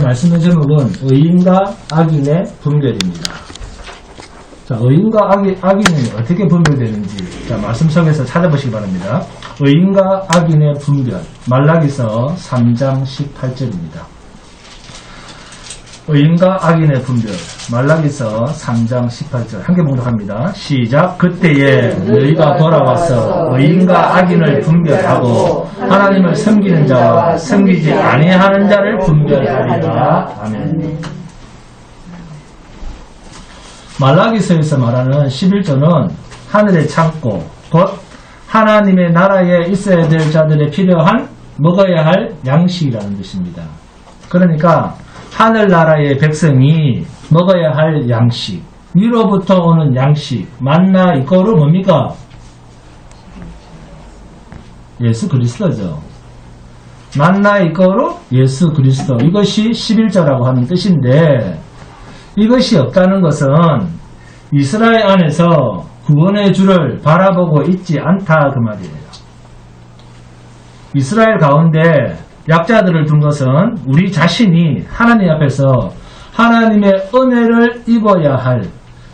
말씀의 제목은 의인과 악인의 분별입니다. 자, 의인과 악인은 어떻게 분별되는지 말씀 속에서 찾아보시기 바랍니다. 의인과 악인의 분별, 말라기서 3장 18절입니다. 의인과 악인의 분별, 말라기서 3장 18절 함께 봉독합니다. 시작. 그때에 너희가 돌아와서 의인과 악인을 분별하고 하나님을 섬기는 자와 섬기지 아니하는 자를 분별하리라. 아멘. 말라기서에서 말하는 11조는 하늘의 창고, 곧 하나님의 나라에 있어야 될 자들의 필요한 먹어야 할 양식이라는 뜻입니다. 그러니까 하늘나라의 백성이 먹어야 할 양식, 위로부터 오는 양식, 만나 이거로 뭡니까? 예수 그리스도죠. 만나 이거로 예수 그리스도. 이것이 11조라고 하는 뜻인데, 이것이 없다는 것은 이스라엘 안에서 구원의 주를 바라보고 있지 않다 그 말이에요. 이스라엘 가운데 약자들을 둔 것은 우리 자신이 하나님 앞에서 하나님의 은혜를 입어야 할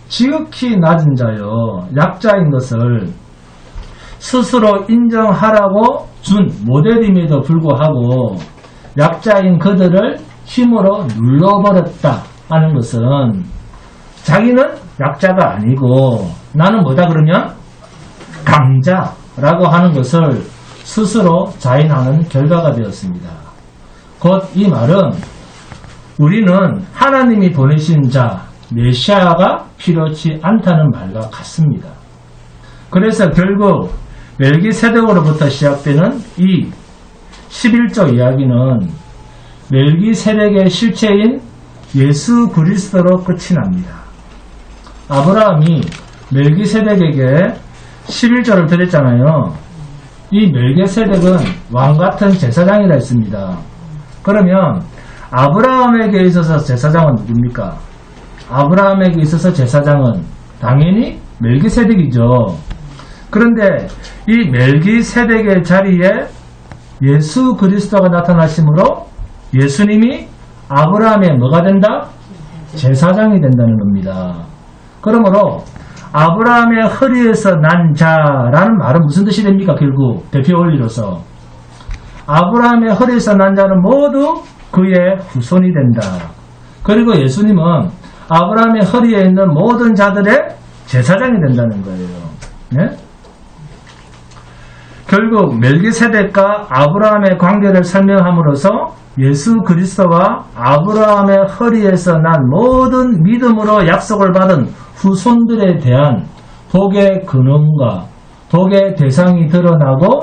지극히 낮은 자요, 약자인 것을 스스로 인정하라고 준 모델임에도 불구하고 약자인 그들을 힘으로 눌러버렸다 하는 것은 자기는 약자가 아니고 나는 뭐다 그러면 강자라고 하는 것을 스스로 자인하는 결과가 되었습니다. 곧 이 말은 우리는 하나님이 보내신 자 메시아가 필요치 않다는 말과 같습니다. 그래서 결국 멜기세덱으로부터 시작되는 이 11조 이야기는 멜기세덱의 실체인 예수 그리스도로 끝이 납니다. 아브라함이 멜기세덱에게 11조를 드렸잖아요. 이 멜기세덱은 왕같은 제사장이라 했습니다. 그러면 아브라함에게 있어서 제사장은 누굽니까? 아브라함에게 있어서 제사장은 당연히 멜기세덱이죠. 그런데 이 멜기세덱의 자리에 예수 그리스도가 나타나심으로 예수님이 아브라함의 뭐가 된다? 제사장이 된다는 겁니다. 그러므로 아브라함의 허리에서 난 자라는 말은 무슨 뜻이 됩니까? 결국 대표 원리로서 아브라함의 허리에서 난 자는 모두 그의 후손이 된다. 그리고 예수님은 아브라함의 허리에 있는 모든 자들의 제사장이 된다는 거예요. 네? 결국 멜기세덱과 아브라함의 관계를 설명함으로써 예수 그리스도와 아브라함의 허리에서 난 모든 믿음으로 약속을 받은 후손들에 대한 복의 근원과 복의 대상이 드러나고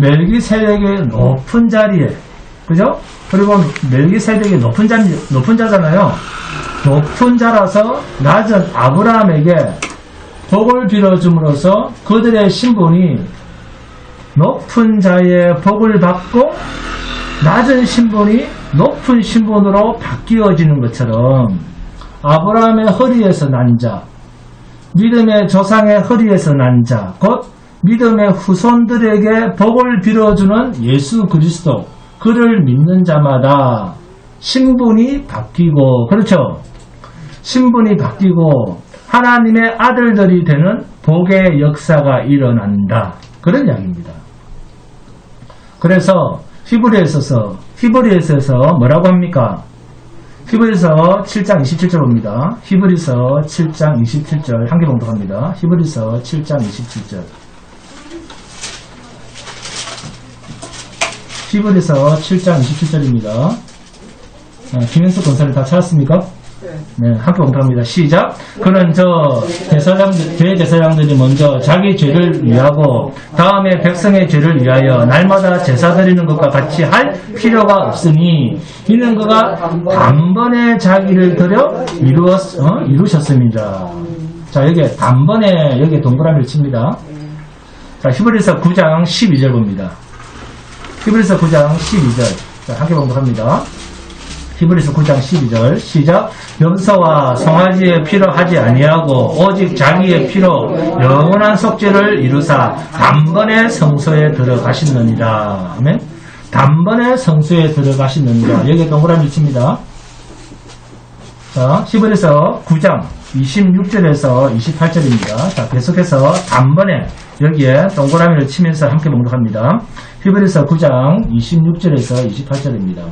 멜기세덱의 높은 자리에, 그죠? 그리고 멜기세덱이 높은 자잖아요. 높은 자라서 낮은 아브라함에게 복을 빌어줌으로써 그들의 신분이 높은 자의 복을 받고 낮은 신분이 높은 신분으로 바뀌어지는 것처럼 아브라함의 허리에서 난 자, 믿음의 조상의 허리에서 난 자, 곧 믿음의 후손들에게 복을 빌어주는 예수 그리스도, 그를 믿는 자마다 신분이 바뀌고, 그렇죠? 신분이 바뀌고 하나님의 아들들이 되는 복의 역사가 일어난다. 그런 이야기입니다. 그래서 히브리서에서 뭐라고 합니까? 히브리서 7장 27절 봅니다. 히브리서 7장 27절 한개 봉독합니다. 히브리서 7장 27절. 히브리서 7장 27절입니다. 김현수 권사님 다 찾았습니까? 네, 함께 봉독합니다. 시작. 그는 대제사장들이 먼저 자기 죄를 위하고 다음에 백성의 죄를 위하여 날마다 제사 드리는 것과 같이 할 필요가 없으니 이는 그가 단번에 자기를 드려 이루셨습니다. 자, 여기에 단번에 여기에 동그라미를 칩니다. 자, 히브리서 9장 12절 봅니다. 히브리서 9장 12절. 자, 함께 봉독합니다. 히브리서 9장 12절 시작. 염소와 송아지의 피로 하지 아니하고 오직 자기의 피로 영원한 속죄를 이루사 단번에 성소에 들어가시느니라. 아멘. 단번에 성소에 들어가시느니라. 여기에 동그라미 칩니다. 자, 히브리서 9장 26절에서 28절입니다. 자, 계속해서 단번에 여기에 동그라미를 치면서 함께 봉독합니다. 히브리서 9장 26절에서 28절입니다.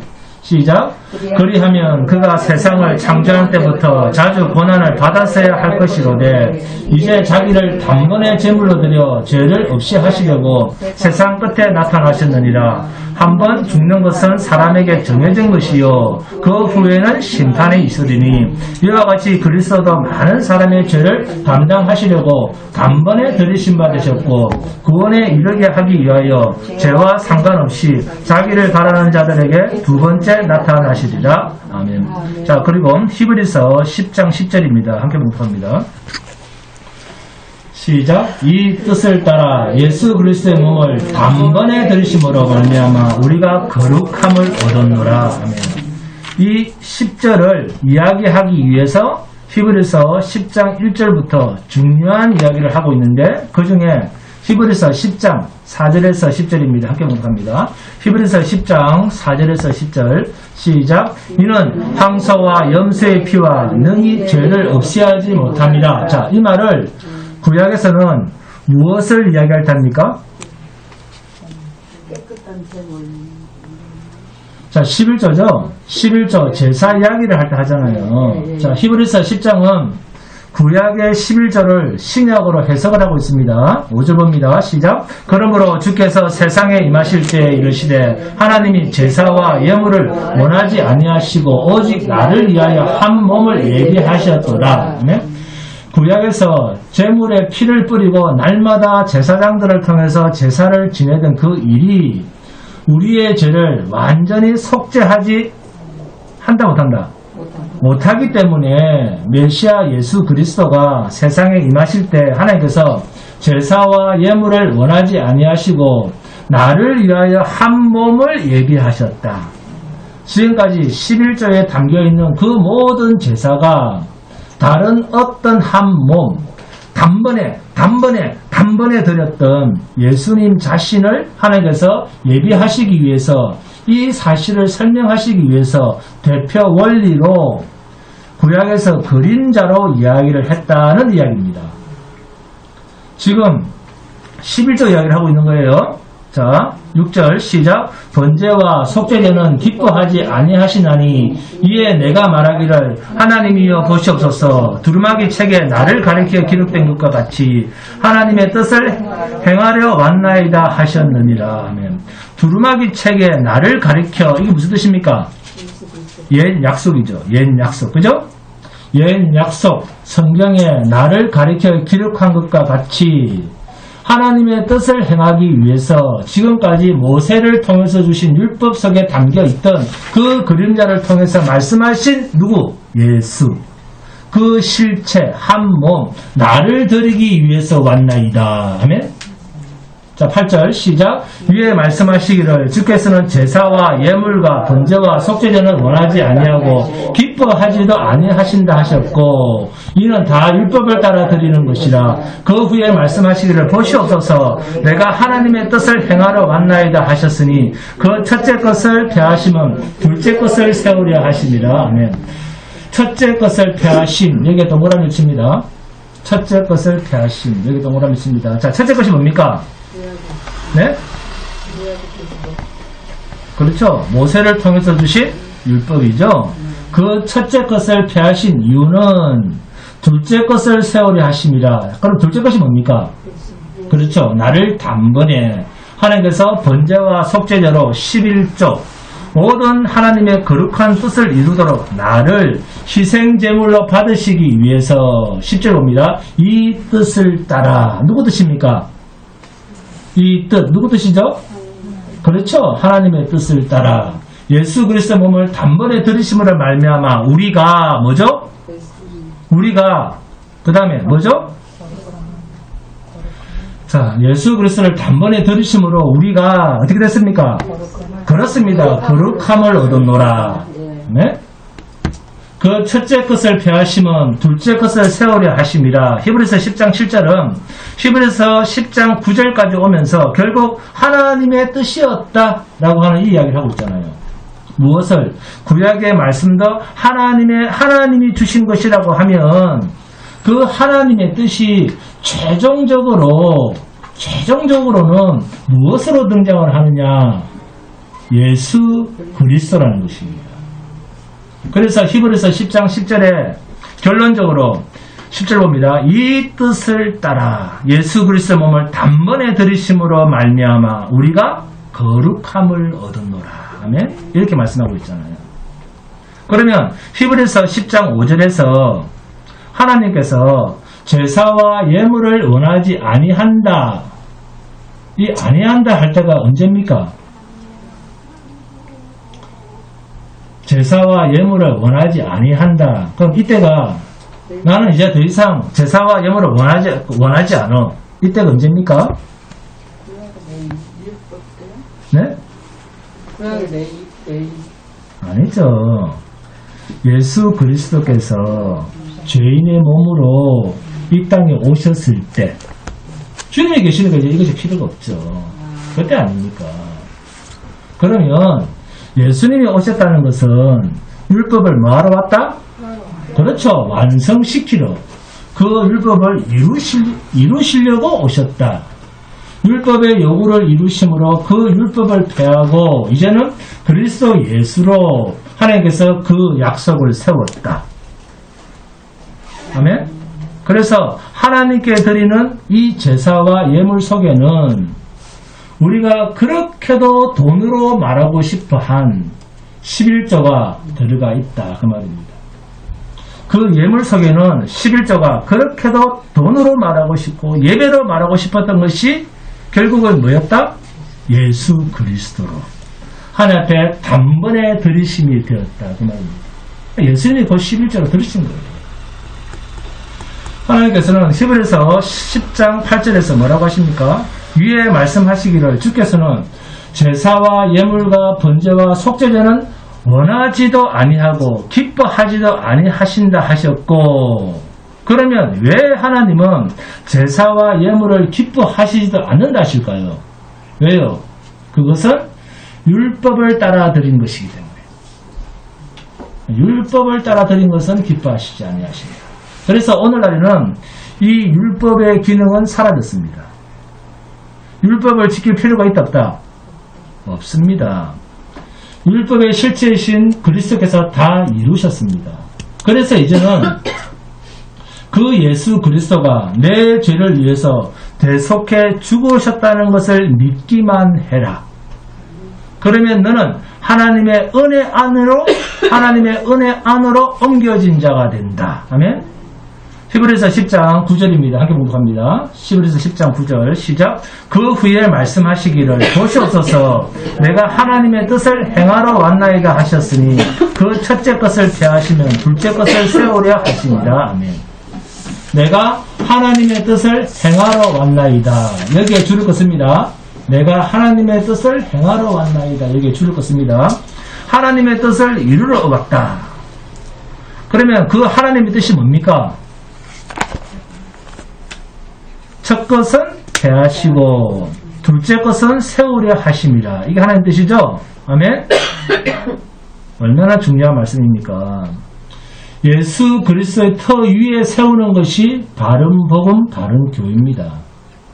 시작. 그리하면 그가 세상을 창조한 때부터 자주 고난을 받았어야 할 것이로되 이제 자기를 단번에 제물로 드려 죄를 없이 하시려고 세상 끝에 나타나셨느니라. 한번 죽는 것은 사람에게 정해진 것이요 그 후에는 심판이 있으리니 이와 같이 그리스도도 많은 사람의 죄를 담당하시려고 단번에 들이심 받으셨고 구원에 이르게 하기 위하여 죄와 상관없이 자기를 바라는 자들에게 두 번째 나타나시리라. 아멘. 자, 그리고 히브리서 10장 10절입니다. 함께 봉독합니다. 시작. 이 뜻을 따라 예수 그리스도의 몸을 단번에 들이심으로 말미암아 우리가 거룩함을 얻었노라. 아멘. 이 10절을 이야기하기 위해서 히브리서 10장 1절부터 중요한 이야기를 하고 있는데 그 중에 히브리서 10장 4절에서 10절입니다. 함께 봉독합니다. 히브리서 10장 4절에서 10절 시작. 이는 황소와 염소의 피와 능히 죄를 없애하지 못함이라. 자, 이 말을 구약에서는 무엇을 이야기할 때입니까? 자, 11조죠. 11조 제사 이야기를 할 때 하잖아요. 자, 히브리서 10장은 구약의 11절을 신약으로 해석을 하고 있습니다. 5절 봅니다. 시작. 그러므로 주께서 세상에 임하실 때 이르시되 하나님이 제사와 예물을 원하지 아니하시고 오직 나를 위하여 한 몸을 예비하셨도다. 구약에서 제물에 피를 뿌리고 날마다 제사장들을 통해서 제사를 지내던 그 일이 우리의 죄를 완전히 속죄하지 한다 못한다? 못하기 때문에 메시아 예수 그리스도가 세상에 임하실 때 하나님께서 제사와 예물을 원하지 아니하시고 나를 위하여 한 몸을 예비하셨다. 지금까지 11조에 담겨있는 그 모든 제사가 다른 어떤 한 몸, 단번에 드렸던 예수님 자신을 하나님께서 예비하시기 위해서 이 사실을 설명하시기 위해서 대표 원리로 구약에서 그림자로 이야기를 했다는 이야기입니다. 지금 11조 이야기를 하고 있는 거예요. 자, 6절 시작. 번제와 속죄제는 기뻐하지 아니하시나니 이에 내가 말하기를 하나님이여 보시옵소서. 두루마기 책에 나를 가리켜 기록된 것과 같이 하나님의 뜻을 행하려 왔나이다 하셨느니라. 아멘. 두루마기 책에 나를 가리켜, 이게 무슨 뜻입니까? 옛 약속이죠. 옛 약속, 그죠? 옛 약속, 성경에 나를 가리켜 기록한 것과 같이 하나님의 뜻을 행하기 위해서 지금까지 모세를 통해서 주신 율법 속에 담겨있던 그 그림자를 통해서 말씀하신 누구? 예수. 그 실체, 한 몸, 나를 드리기 위해서 왔나이다. 아멘. 자, 8절 시작. 위에 말씀하시기를 주께서는 제사와 예물과 번제와 속죄제는 원하지 아니하고 기뻐하지도 아니하신다 하셨고 이는 다 율법을 따라 드리는 것이라. 그 후에 말씀하시기를 보시옵소서. 내가 하나님의 뜻을 행하러 왔나이다 하셨으니 그 첫째 것을 폐하심은 둘째 것을 세우려 하심이라. 아멘. 첫째 것을 폐하심, 여기에 동그라미 칩니다. 첫째 것을 폐하심, 여기 동그라미 칩니다. 자, 첫째 것이 뭡니까? 네? 그렇죠. 모세를 통해서 주신 율법이죠. 그 첫째 것을 폐하신 이유는 둘째 것을 세우려 하심이라. 그럼 둘째 것이 뭡니까? 그렇죠. 나를 단번에 하나님께서 번제와 속죄제로 11조 모든 하나님의 거룩한 뜻을 이루도록 나를 희생제물로 받으시기 위해서 10절 봅니다. 이 뜻을 따라. 누구 뜻입니까? 이 뜻, 누구 뜻이죠? 그렇죠. 하나님의 뜻을 따라 예수 그리스도의 몸을 단번에 들이심으로 말미암아 우리가 뭐죠? 우리가 그 다음에 뭐죠? 자, 예수 그리스도를 단번에 들이심으로 우리가 어떻게 됐습니까? 그렇습니다. 거룩함을 얻었노라. 네? 그 첫째 것을 폐하심은 둘째 것을 세우려 하심이라. 히브리서 10장 7절은 히브리서 10장 9절까지 오면서 결국 하나님의 뜻이었다라고 하는 이 이야기를 하고 있잖아요. 무엇을? 구약의 말씀도 하나님이 주신 것이라고 하면 그 하나님의 뜻이 최종적으로는 무엇으로 등장을 하느냐? 예수 그리스도라는 것입니다. 그래서 히브리서 10장 10절에 결론적으로 10절 봅니다. 이 뜻을 따라 예수 그리스도 몸을 단번에 들이심으로 말미암아 우리가 거룩함을 얻었노라. 아멘. 이렇게 말씀하고 있잖아요. 그러면 히브리서 10장 5절에서 하나님께서 제사와 예물을 원하지 아니한다. 이 아니한다 할 때가 언제입니까? 제사와 예물을 원하지 아니한다. 그럼 이때가 나는 이제 더 이상 제사와 예물을 원하지 않아. 이때가 언제입니까? 네? 아니죠. 예수 그리스도께서 죄인의 몸으로 이 땅에 오셨을 때 주님이 계시니까 이제 이것이 필요가 없죠. 그때 아닙니까? 그러면 예수님이 오셨다는 것은 율법을 뭐하러 왔다? 그렇죠. 완성시키러. 그 율법을 이루시려고 오셨다. 율법의 요구를 이루심으로 그 율법을 폐하고 이제는 그리스도 예수로 하나님께서 그 약속을 세웠다. 아멘? 그래서 하나님께 드리는 이 제사와 예물 속에는 우리가 그렇게도 돈으로 말하고 싶어한 11조가 들어가 있다. 그 말입니다. 그 예물 속에는 11조가 그렇게도 돈으로 말하고 싶고 예배로 말하고 싶었던 것이 결국은 뭐였다? 예수 그리스도로 하나님 앞에 단번에 들이심이 되었다. 그 말입니다. 예수님이 그 11조로 들으신 거예요. 하나님께서는 히브리서 10장 8절에서 뭐라고 하십니까? 위에 말씀하시기를 주께서는 제사와 예물과 번제와 속죄제는 원하지도 아니하고 기뻐하지도 아니하신다 하셨고, 그러면 왜 하나님은 제사와 예물을 기뻐하시지도 않는다 하실까요? 왜요? 그것은 율법을 따라 드린 것이기 때문에. 율법을 따라 드린 것은 기뻐하시지 아니하십니다. 그래서 오늘날에는 이 율법의 기능은 사라졌습니다. 율법을 지킬 필요가 있다 없다? 없습니다. 율법의 실체이신 그리스도께서 다 이루셨습니다. 그래서 이제는 그 예수 그리스도가 내 죄를 위해서 대속해 죽으셨다는 것을 믿기만 해라. 그러면 너는 하나님의 은혜 안으로 옮겨진 자가 된다. 아멘. 히브리서 10장 9절입니다. 함께 봉독합니다. 히브리서 10장 9절 시작. 그 후에 말씀하시기를 보시옵소서 내가 하나님의 뜻을 행하러 왔나이다 하셨으니 그 첫째 것을 폐하시면 둘째 것을 세우려 하시니라. 아멘. 내가 하나님의 뜻을 행하러 왔나이다. 여기에 줄을 긋습니다. 내가 하나님의 뜻을 행하러 왔나이다. 여기에 줄을 긋습니다. 하나님의 뜻을 이루러 왔다. 그러면 그 하나님의 뜻이 뭡니까? 첫 것은 폐하시고 둘째 것은 세우려 하심이라. 이게 하나님의 뜻이죠? 아멘? 얼마나 중요한 말씀입니까? 예수 그리스도의 터 위에 세우는 것이 바른 복음, 바른 교회입니다.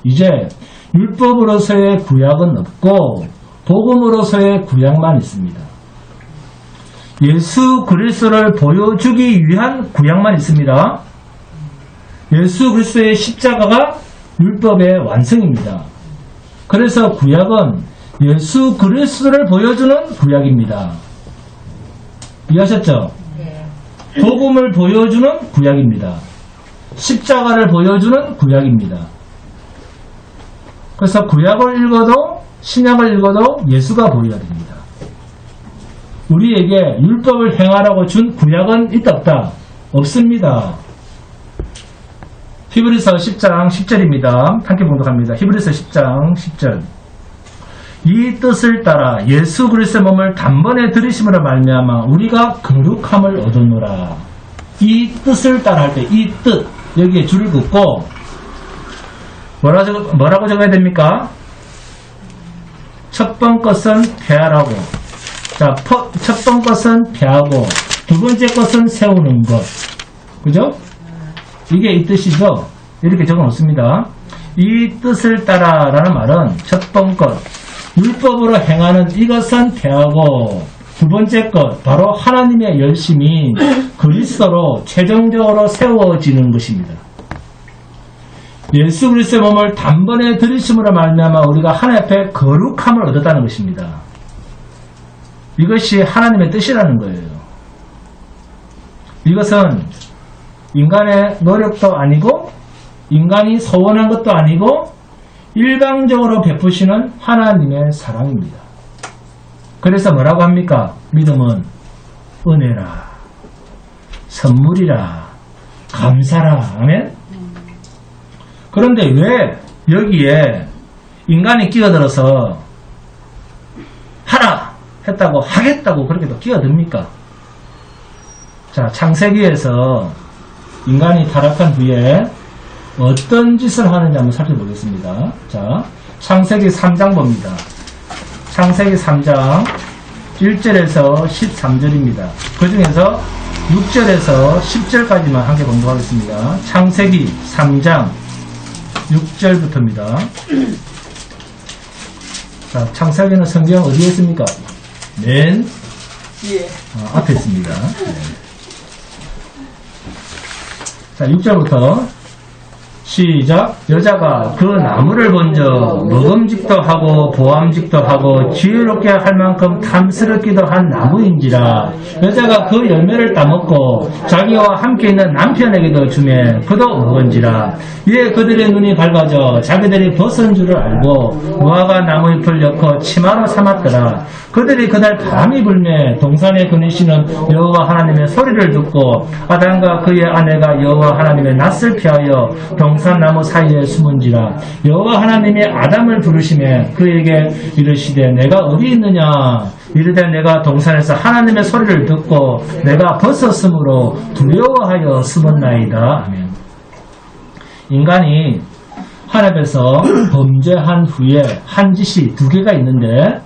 이제 율법으로서의 구약은 없고 복음으로서의 구약만 있습니다. 예수 그리스도를 보여주기 위한 구약만 있습니다. 예수 그리스도의 십자가가 율법의 완성입니다. 그래서 구약은 예수 그리스도를 보여주는 구약입니다. 이해하셨죠? 네. 복음을 보여주는 구약입니다. 십자가를 보여주는 구약입니다. 그래서 구약을 읽어도 신약을 읽어도 예수가 보여야 됩니다. 우리에게 율법을 행하라고 준 구약은 있다 없다? 없습니다. 히브리서 10장 10절입니다. 함께 봉독합니다. 히브리서 10장 10절. 이 뜻을 따라 예수 그리스도의 몸을 단번에 들이심으로 말미암아 우리가 거룩함을 얻었노라. 이 뜻을 따라 할 때 이 뜻 여기에 줄을 긋고 뭐라고 적어야 됩니까? 첫 번 것은 폐하라고 자, 첫 번째 것은 폐하고 두 번째 것은 세우는 것. 그죠? 이게 이 뜻이죠? 이렇게 적어 놓습니다. 이 뜻을 따라 라는 말은 첫 번째 것, 율법으로 행하는 이것은 폐하고 두 번째 것, 바로 하나님의 열심이 그리스도로 최종적으로 세워지는 것입니다. 예수 그리스도의 몸을 단번에 들이심으로 말미암아 우리가 하나님 앞에 거룩함을 얻었다는 것입니다. 이것이 하나님의 뜻이라는 거예요. 이것은 인간의 노력도 아니고 인간이 소원한 것도 아니고 일방적으로 베푸시는 하나님의 사랑입니다. 그래서 뭐라고 합니까? 믿음은 은혜라, 선물이라, 감사라. 아멘? 그런데 왜 여기에 인간이 끼어들어서 하라 했다고 하겠다고 그렇게 또 끼어듭니까? 자, 창세기에서 인간이 타락한 후에 어떤 짓을 하는지 한번 살펴보겠습니다. 자, 창세기 3장 봅니다. 창세기 3장 1절에서 13절입니다. 그 중에서 6절에서 10절까지만 함께 공부하겠습니다. 창세기 3장 6절부터입니다. 자, 창세기는 성경 어디에 있습니까? 맨 앞에 있습니다. 네. 자, 6절부터 시작. 여자가 그 나무를 본저 먹음직도 하고 보암직도 하고 지혜롭게 할 만큼 탐스럽기도 한 나무인지라. 여자가 그 열매를 따먹고 자기와 함께 있는 남편에게도 주매 그도 먹은지라. 이에 그들의 눈이 밝아져 자기들이 벗은 줄을 알고 무화과 나무잎을 엮어 치마로 삼았더라. 그들이 그날 바람이 불매 동산에 거니시는 여호와 하나님의 소리를 듣고 아담과 그의 아내가 여호와 하나님의 낯을 피하여 동산나무 사이에 숨은지라. 여호와 하나님이 아담을 부르시매 그에게 이르시되 내가 어디 있느냐. 이르되 내가 동산에서 하나님의 소리를 듣고 내가 벗었으므로 두려워하여 숨었나이다. 아멘. 인간이 하나님께서 범죄한 후에 한 짓이 두 개가 있는데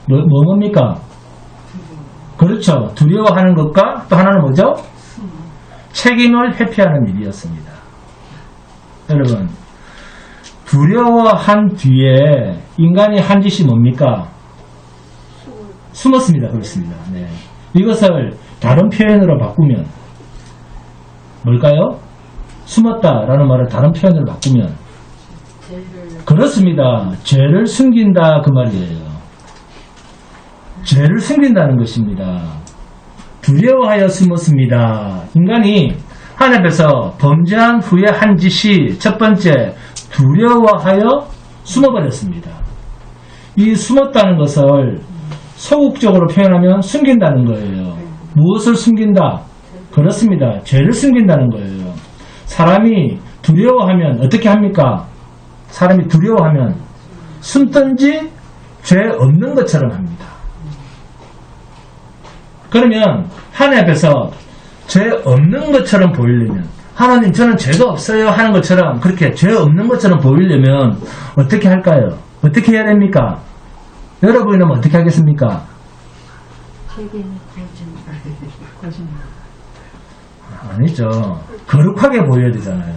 뭡니까? 그렇죠. 두려워하는 것과 또 하나는 뭐죠? 책임을 회피하는 일이었습니다. 여러분, 두려워한 뒤에 인간이 한 짓이 뭡니까? 숨었습니다. 그렇습니다. 네. 이것을 다른 표현으로 바꾸면 뭘까요? 숨었다라는 말을 다른 표현으로 바꾸면 그렇습니다. 죄를 숨긴다 그 말이에요. 죄를 숨긴다는 것입니다. 두려워하여 숨었습니다. 인간이 하나님 앞에서 범죄한 후에 한 짓이 첫 번째 두려워하여 숨어버렸습니다. 이 숨었다는 것을 소극적으로 표현하면 숨긴다는 거예요. 무엇을 숨긴다? 그렇습니다. 죄를 숨긴다는 거예요. 사람이 두려워하면 어떻게 합니까? 사람이 두려워하면 숨든지 죄 없는 것처럼 합니다. 그러면 하나님 앞에서 죄 없는 것처럼 보이려면 하나님 저는 죄가 없어요 하는 것처럼 그렇게 죄 없는 것처럼 보이려면 어떻게 할까요? 어떻게 해야 됩니까? 여러분은 어떻게 하겠습니까? 아니죠. 거룩하게 보여야 되잖아요.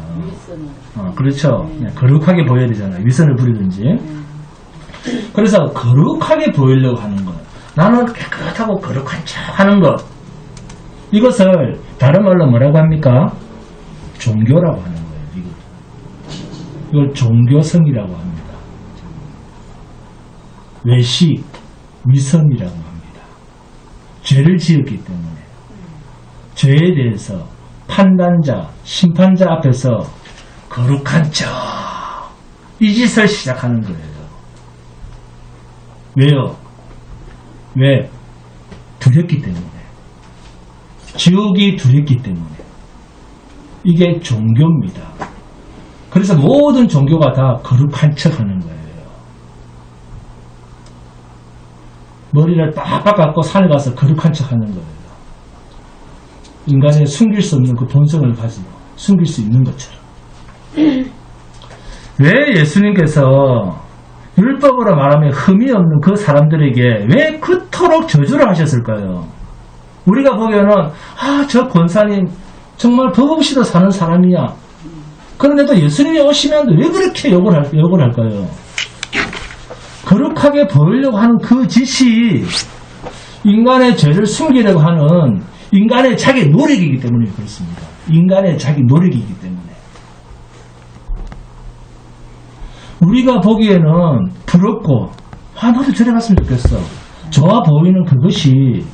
그렇죠. 거룩하게 보여야 되잖아요. 위선을 부리든지. 그래서 거룩하게 보이려고 하는 것. 나는 깨끗하고 거룩한 척 하는 것. 이것을 다른 말로 뭐라고 합니까? 종교라고 하는 거예요. 이걸 종교성이라고 합니다. 외식, 위선이라고 합니다. 죄를 지었기 때문에 죄에 대해서 판단자, 심판자 앞에서 거룩한 척 이 짓을 시작하는 거예요. 왜요? 왜? 두렵기 때문에. 지옥이 두렵기 때문에. 이게 종교입니다. 그래서 모든 종교가 다 거룩한 척 하는 거예요. 머리를 빡빡 깎고 산에 가서 거룩한 척 하는 거예요. 인간의 숨길 수 없는 그 본성을 가지고 숨길 수 있는 것처럼. 왜 예수님께서 율법으로 말하면 흠이 없는 그 사람들에게 왜 그토록 저주를 하셨을까요? 우리가 보기에는 저 권사님 정말 법 없이도 사는 사람이야. 그런데도 예수님이 오시면 왜 그렇게 욕을 할까요? 거룩하게 보이려고 하는 그 짓이 인간의 죄를 숨기려고 하는 인간의 자기 노력이기 때문에 그렇습니다. 인간의 자기 노력이기 때문에. 우리가 보기에는 부럽고 나도 저래 갔으면 좋겠어. 좋아 보이는 그것이,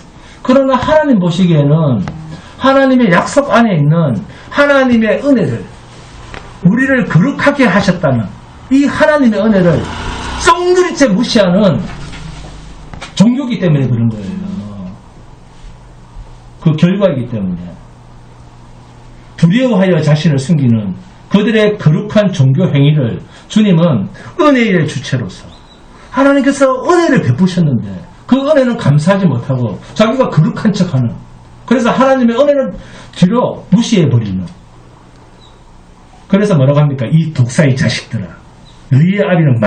그러나 하나님 보시기에는 하나님의 약속 안에 있는 하나님의 은혜를, 우리를 거룩하게 하셨다는 이 하나님의 은혜를 썩누리째 무시하는 종교이기 때문에 그런 거예요. 그 결과이기 때문에. 두려워하여 자신을 숨기는 그들의 거룩한 종교 행위를 주님은 은혜의 주체로서, 하나님께서 은혜를 베푸셨는데 그 은혜는 감사하지 못하고 자기가 거룩한 척하는, 그래서 하나님의 은혜를 뒤로 무시해버리는. 그래서 뭐라고 합니까? 이 독사의 자식들아, 너희의 아비는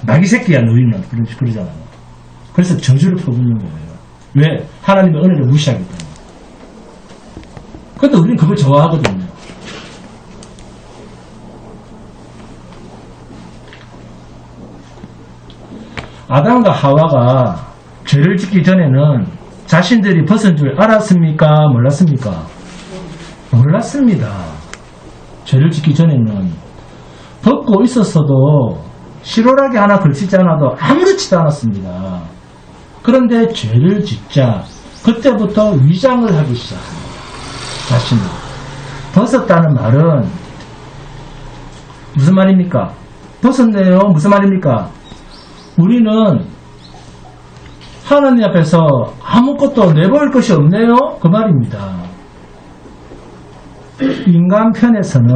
마귀 새끼야 너희는. 그러잖아요. 그래서 저주를 퍼붓는 거예요. 왜? 하나님의 은혜를 무시하기 때문에. 그런데 우리는 그걸 좋아하거든요. 아담과 하와가 죄를 짓기 전에는 자신들이 벗은 줄 알았습니까? 몰랐습니까? 몰랐습니다. 죄를 짓기 전에는 벗고 있었어도 실오라기 하나 걸치지 않아도 아무렇지도 않았습니다. 그런데 죄를 짓자 그때부터 위장을 하기 시작합니다. 자신을. 벗었다는 말은 무슨 말입니까? 벗었네요. 무슨 말입니까? 우리는 하나님 앞에서 아무것도 내볼 것이 없네요. 그 말입니다. 인간 편에서는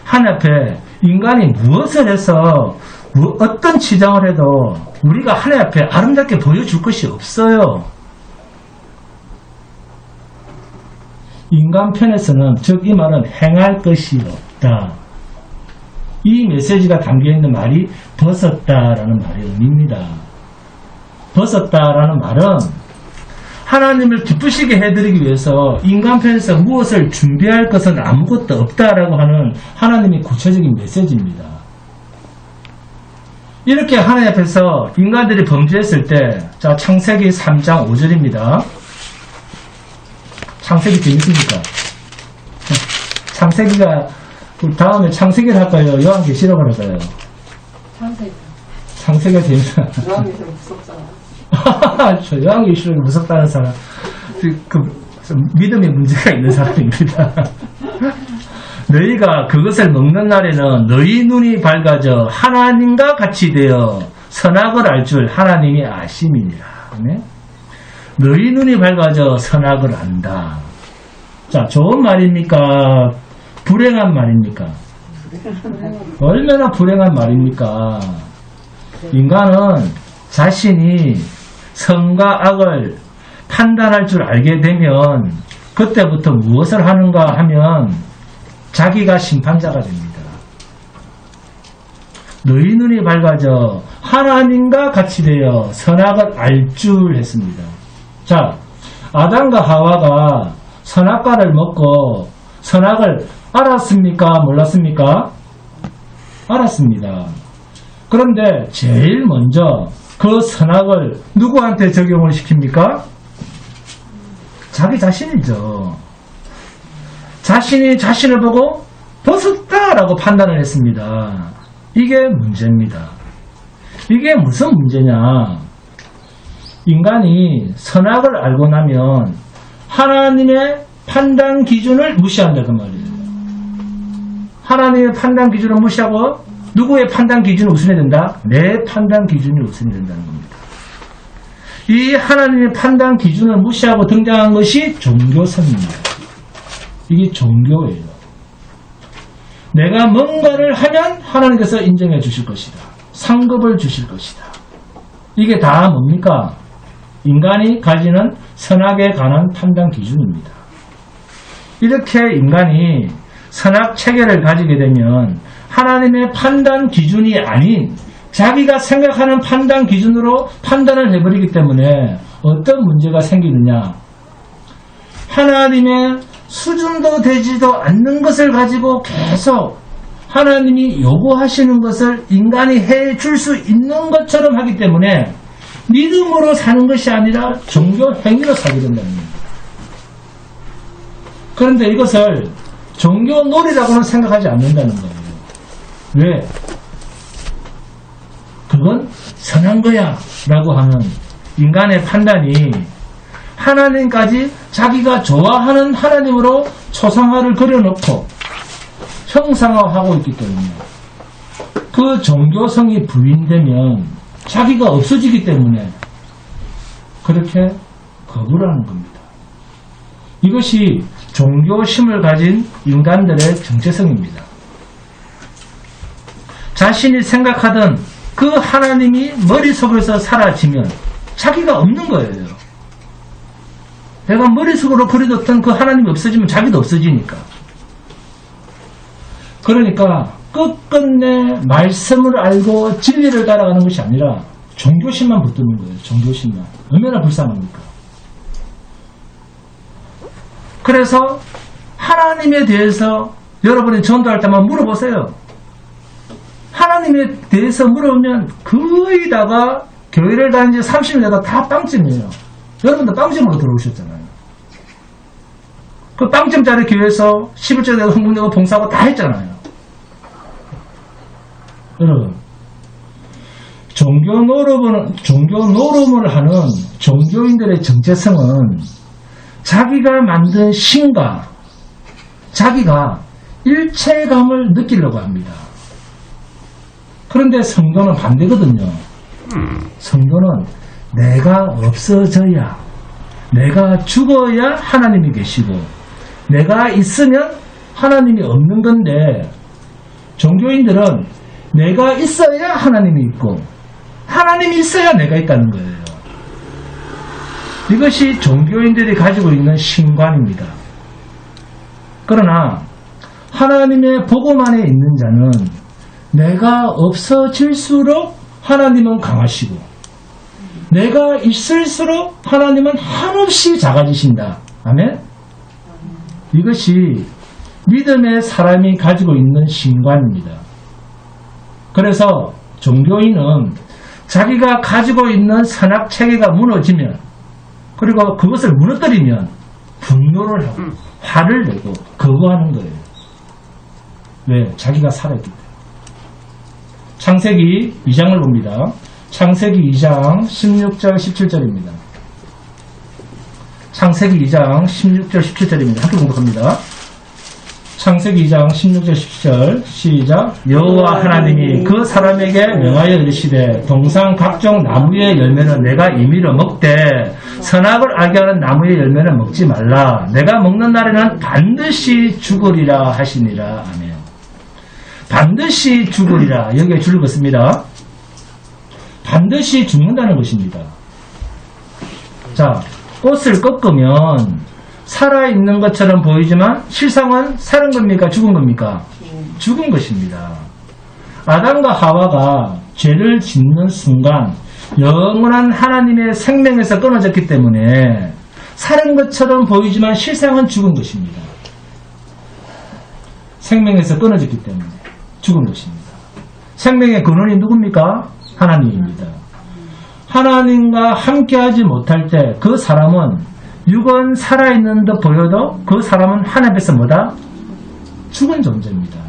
하나님 앞에 인간이 무엇을 해서 어떤 치장을 해도 우리가 하나님 앞에 아름답게 보여줄 것이 없어요. 인간 편에서는, 즉 이 말은 행할 것이 없다. 이 메시지가 담겨있는 말이 벗었다라는 말의 의미입니다. 벗었다라는 말은 하나님을 기쁘시게 해드리기 위해서 인간 편에서 무엇을 준비할 것은 아무것도 없다라고 하는 하나님의 구체적인 메시지입니다. 이렇게 하나님 앞에서 인간들이 범죄했을 때, 자, 창세기 3장 5절입니다. 창세기 재밌습니까? 창세기가, 다음에 창세기를 할까요? 요한계시록을 할까요? 창세기가 재밌다. 요한계시록 무섭잖아. 저 요한계시록이 무섭다는 사람, 믿음에 문제가 있는 사람입니다. 너희가 그것을 먹는 날에는 너희 눈이 밝아져 하나님과 같이 되어 선악을 알 줄 하나님이 아심이니라. 네? 너희 눈이 밝아져 선악을 안다. 자, 좋은 말입니까? 불행한 말입니까? 얼마나 불행한 말입니까? 인간은 자신이 선과 악을 판단할 줄 알게 되면 그때부터 무엇을 하는가 하면 자기가 심판자가 됩니다. 너희 눈이 밝아져 하나님과 같이 되어 선악을 알 줄 했습니다. 자, 아담과 하와가 선악과를 먹고 선악을 알았습니까? 몰랐습니까? 알았습니다. 그런데 제일 먼저 그 선악을 누구한테 적용을 시킵니까? 자기 자신이죠. 자신이 자신을 보고 벗었다라고 판단을 했습니다. 이게 문제입니다. 이게 무슨 문제냐? 인간이 선악을 알고 나면 하나님의 판단 기준을 무시한다 그 말이에요. 하나님의 판단 기준을 무시하고 누구의 판단 기준이 우선이 된다? 내 판단 기준이 우선이 된다는 겁니다. 이 하나님의 판단 기준을 무시하고 등장한 것이 종교선입니다. 이게 종교예요. 내가 뭔가를 하면 하나님께서 인정해 주실 것이다. 상급을 주실 것이다. 이게 다 뭡니까? 인간이 가지는 선악에 관한 판단 기준입니다. 이렇게 인간이 선악 체계를 가지게 되면 하나님의 판단 기준이 아닌 자기가 생각하는 판단 기준으로 판단을 해버리기 때문에 어떤 문제가 생기느냐. 하나님의 수준도 되지도 않는 것을 가지고 계속 하나님이 요구하시는 것을 인간이 해줄 수 있는 것처럼 하기 때문에 믿음으로 사는 것이 아니라 종교 행위로 살게 된다는 겁니다. 그런데 이것을 종교 놀이라고는 생각하지 않는다는 거예요. 왜? 그건 선한 거야 라고 하는 인간의 판단이 하나님까지 자기가 좋아하는 하나님으로 초상화를 그려놓고 형상화하고 있기 때문에 그 종교성이 부인되면 자기가 없어지기 때문에 그렇게 거부를 하는 겁니다. 이것이 종교심을 가진 인간들의 정체성입니다. 자신이 생각하던 그 하나님이 머릿속에서 사라지면 자기가 없는 거예요. 내가 머릿속으로 그려뒀던 그 하나님이 없어지면 자기도 없어지니까. 그러니까 끝끝내 말씀을 알고 진리를 따라가는 것이 아니라 종교심만 붙드는 거예요. 종교심만. 얼마나 불쌍합니까? 그래서 하나님에 대해서 여러분이 전도할 때만 물어보세요. 하나님에 대해서 물어보면 거의 다가 교회를 다닌 지 30년 내가 다 빵점이에요. 여러분도 빵점으로 들어오셨잖아요. 그 빵점짜리 교회에서 11조 내고 헌금 내고 봉사하고 다 했잖아요. 여러분, 종교 노름을 하는 종교인들의 정체성은 자기가 만든 신과 자기가 일체감을 느끼려고 합니다. 그런데 성도는 반대거든요. 성도는 내가 없어져야, 내가 죽어야 하나님이 계시고 내가 있으면 하나님이 없는 건데, 종교인들은 내가 있어야 하나님이 있고 하나님이 있어야 내가 있다는 거예요. 이것이 종교인들이 가지고 있는 신관입니다. 그러나 하나님의 복음 안에 있는 자는 내가 없어질수록 하나님은 강하시고 내가 있을수록 하나님은 한없이 작아지신다. 아멘? 이것이 믿음의 사람이 가지고 있는 신관입니다. 그래서 종교인은 자기가 가지고 있는 선악체계가 무너지면, 그리고 그것을 무너뜨리면 분노를 하고 화를 내고 거부하는 거예요. 왜? 자기가 살아있기 때문에. 창세기 2장을 봅니다. 창세기 2장 16절 17절입니다. 창세기 2장 16절 17절입니다. 함께 공독합니다. 창세기 2장 16절 17절 시작. 여호와 하나님이 그 사람에게 명하여 이르시되 동상 각종 나무의 열매는 내가 임의로 먹되 선악을 알게 하는 나무의 열매는 먹지 말라. 내가 먹는 날에는 반드시 죽으리라 하시니라. 아멘. 반드시 죽으리라. 여기에 줄을 긋습니다. 반드시 죽는다는 것입니다. 자, 꽃을 꺾으면 살아있는 것처럼 보이지만 실상은 살은 겁니까? 죽은 겁니까? 죽은 것입니다. 아담과 하와가 죄를 짓는 순간 영원한 하나님의 생명에서 끊어졌기 때문에 살은 것처럼 보이지만 실상은 죽은 것입니다. 생명에서 끊어졌기 때문에 죽은 것입니다. 생명의 근원이 누굽니까? 하나님입니다. 하나님과 함께하지 못할 때 그 사람은 육은 살아있는 듯 보여도 그 사람은 하나님 앞에서 뭐다? 죽은 존재입니다.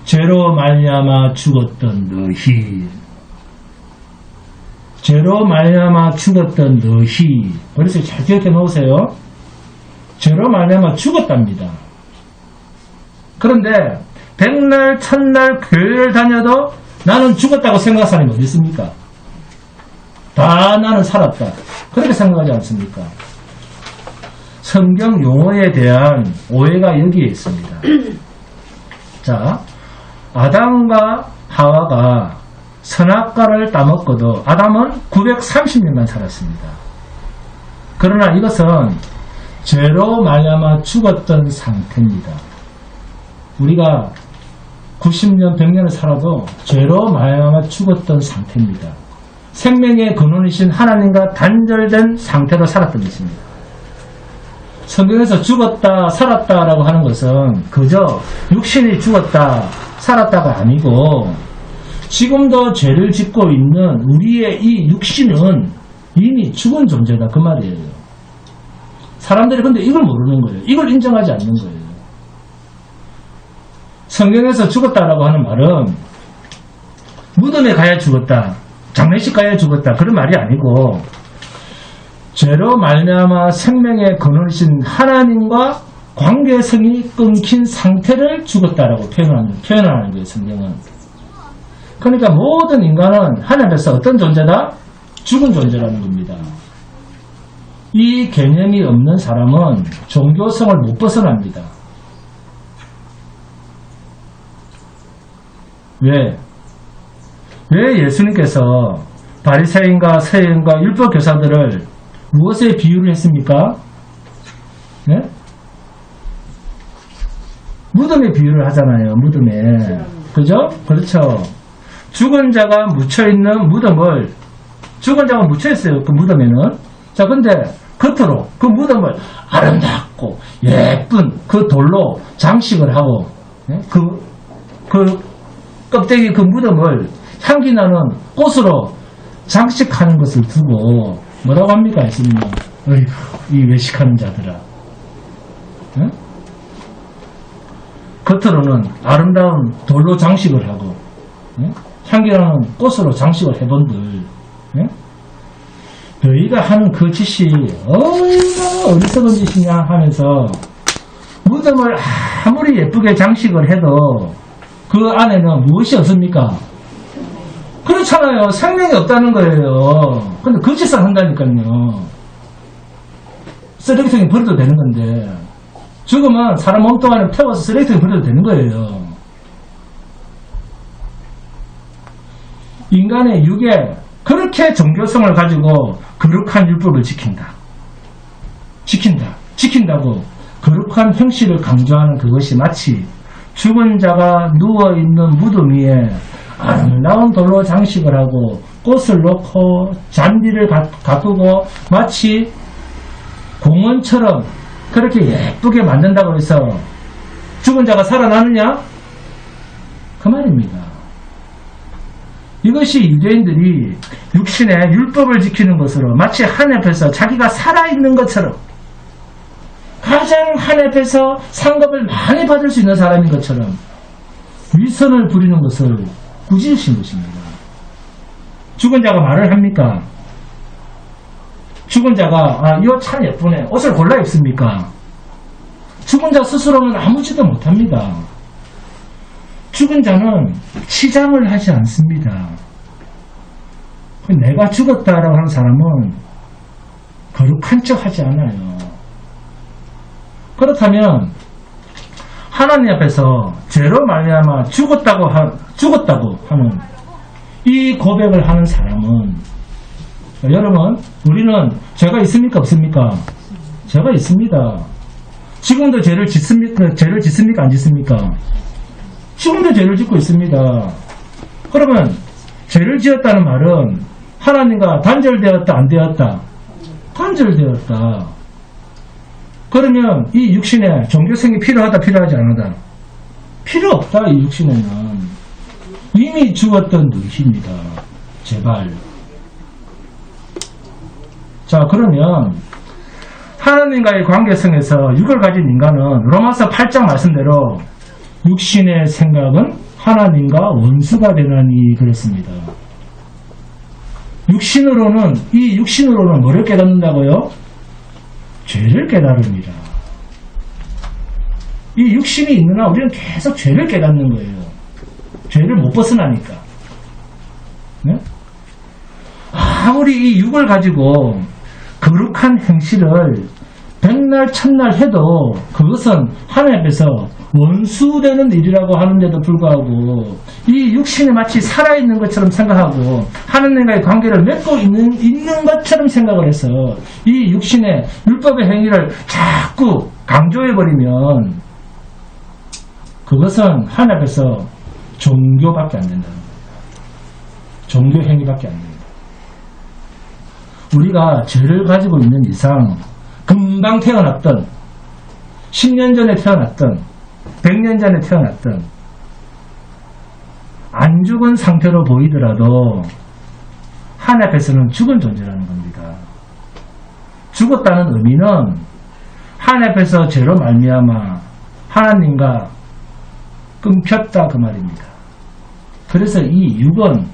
죄로 말미암아 죽었던 너희, 죄로 말미암아 죽었던 너희. 그래서 잘 기억해 놓으세요. 죄로 말미암아 죽었답니다. 그런데 백날 천날 교회를 다녀도 나는 죽었다고 생각하는 사람이 어디 있습니까? 다 나는 살았다. 그렇게 생각하지 않습니까? 성경 용어에 대한 오해가 여기에 있습니다. 자, 아담과 하와가 선악과를 따먹고도 아담은 930년만 살았습니다. 그러나 이것은 죄로 말미암아 죽었던 상태입니다. 우리가 90년, 100년을 살아도 죄로 말미암아 죽었던 상태입니다. 생명의 근원이신 하나님과 단절된 상태로 살았던 것입니다. 성경에서 죽었다, 살았다라고 하는 것은 그저 육신이 죽었다, 살았다가 아니고 지금도 죄를 짓고 있는 우리의 이 육신은 이미 죽은 존재다 그 말이에요. 사람들이 근데 이걸 모르는 거예요. 이걸 인정하지 않는 거예요. 성경에서 죽었다라고 하는 말은 무덤에 가야 죽었다, 장례식 가야 죽었다 그런 말이 아니고 죄로 말미암아 생명의 근원이신 하나님과 관계성이 끊긴 상태를 죽었다라고 표현하는 거예요. 성경은. 그러니까 모든 인간은 하나님 앞에서 어떤 존재다? 죽은 존재라는 겁니다. 이 개념이 없는 사람은 종교성을 못 벗어납니다. 왜 예수님께서 바리새인과 서기관과 율법 교사들을 무엇에 비유를 했습니까? 네? 무덤에 비유를 하잖아요. 무덤에. 그죠? 그렇죠. 죽은 자가 묻혀있는 무덤을, 죽은 자가 묻혀있어요. 그 무덤에는. 자, 근데 겉으로 그 무덤을 아름답고 예쁜 그 돌로 장식을 하고, 네? 그 껍데기 그 무덤을 향기 나는 꽃으로 장식하는 것을 두고 뭐라고 합니까? 예수님은 어이구, 이 외식하는 자들아. 응? 겉으로는 아름다운 돌로 장식을 하고, 응? 향기나는 꽃으로 장식을 해본들, 응? 너희가 하는 그 짓이 얼마나 어리석은 짓이냐 하면서 무덤을 아무리 예쁘게 장식을 해도 그 안에는 무엇이 없습니까? 그렇잖아요. 생명이 없다는 거예요. 근데 그 짓을 한다니까요. 쓰레기통에 버려도 되는 건데 죽으면 사람 몸통 안에 태워서 쓰레기통에 버려도 되는 거예요. 인간의 육에 그렇게 종교성을 가지고 거룩한 율법을 지킨다고 거룩한 형식을 강조하는 그것이 마치 죽은 자가 누워있는 무덤 위에 아름다운 돌로 장식을 하고 꽃을 놓고 잔디를 가꾸고 마치 공원처럼 그렇게 예쁘게 만든다고 해서 죽은 자가 살아나느냐? 그 말입니다. 이것이 유대인들이 육신의 율법을 지키는 것으로 마치 하나님 앞에서 자기가 살아있는 것처럼 가장 하나님 앞에서 상급을 많이 받을 수 있는 사람인 것처럼 위선을 부리는 것을 꾸짖으신 것입니다. 죽은 자가 말을 합니까? 죽은 자가 이거 참 예쁘네. 옷을 골라 입습니까? 죽은 자 스스로는 아무지도 못합니다. 죽은 자는 치장을 하지 않습니다. 내가 죽었다라고 하는 사람은 거룩한 척 하지 않아요. 그렇다면 하나님 앞에서 죄로 말미암아 죽었다고 하는 이 고백을 하는 사람은, 여러분, 우리는 죄가 있습니까 없습니까? 죄가 있습니다. 지금도 죄를 짓습니까 안 짓습니까? 지금도 죄를 짓고 있습니다. 그러면 죄를 지었다는 말은 하나님과 단절되었다 안 되었다? 단절되었다. 그러면 이 육신에 종교성이 필요하다 필요하지 않다? 필요 없다. 이 육신에는 이미 죽었던 너희입니다. 제발. 자, 그러면 하나님과의 관계성에서 육을 가진 인간은 로마서 8장 말씀대로 육신의 생각은 하나님과 원수가 되나니 그랬습니다. 이 육신으로는 뭐를 깨닫는다고요? 죄를 깨달습니다. 이 육신이 있는 한 우리는 계속 죄를 깨닫는 거예요. 죄를 못 벗어나니까. 네? 아무리 이 육을 가지고 거룩한 행실을 백날 천날 해도 그것은 하나님 앞에서 원수되는 일이라고 하는데도 불구하고 이 육신이 마치 살아있는 것처럼 생각하고 하나님과의 관계를 맺고 있는 것처럼 생각을 해서 이 육신의 율법의 행위를 자꾸 강조해버리면 그것은 하나님 앞에서 종교밖에 안 된다는 겁니다. 종교 행위밖에 안 됩니다. 우리가 죄를 가지고 있는 이상 금방 태어났던 10년 전에 태어났던 100년 전에 태어났던 안 죽은 상태로 보이더라도 하나님 앞에서는 죽은 존재라는 겁니다. 죽었다는 의미는 하나님 앞에서 죄로 말미암아 하나님과 끊겼다 그 말입니다. 그래서 이 육은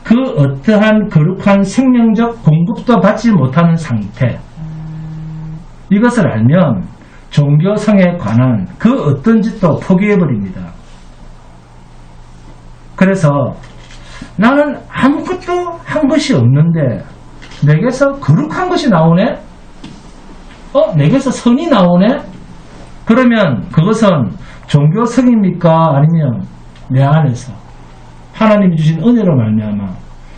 그 어떠한 거룩한 생명적 공급도 받지 못하는 상태, 이것을 알면 종교성에 관한 그 어떤 짓도 포기해버립니다. 그래서 나는 아무것도 한 것이 없는데 내게서 거룩한 것이 나오네? 내게서 선이 나오네? 그러면 그것은 종교성입니까? 아니면 내 안에서 하나님이 주신 은혜로 말미암아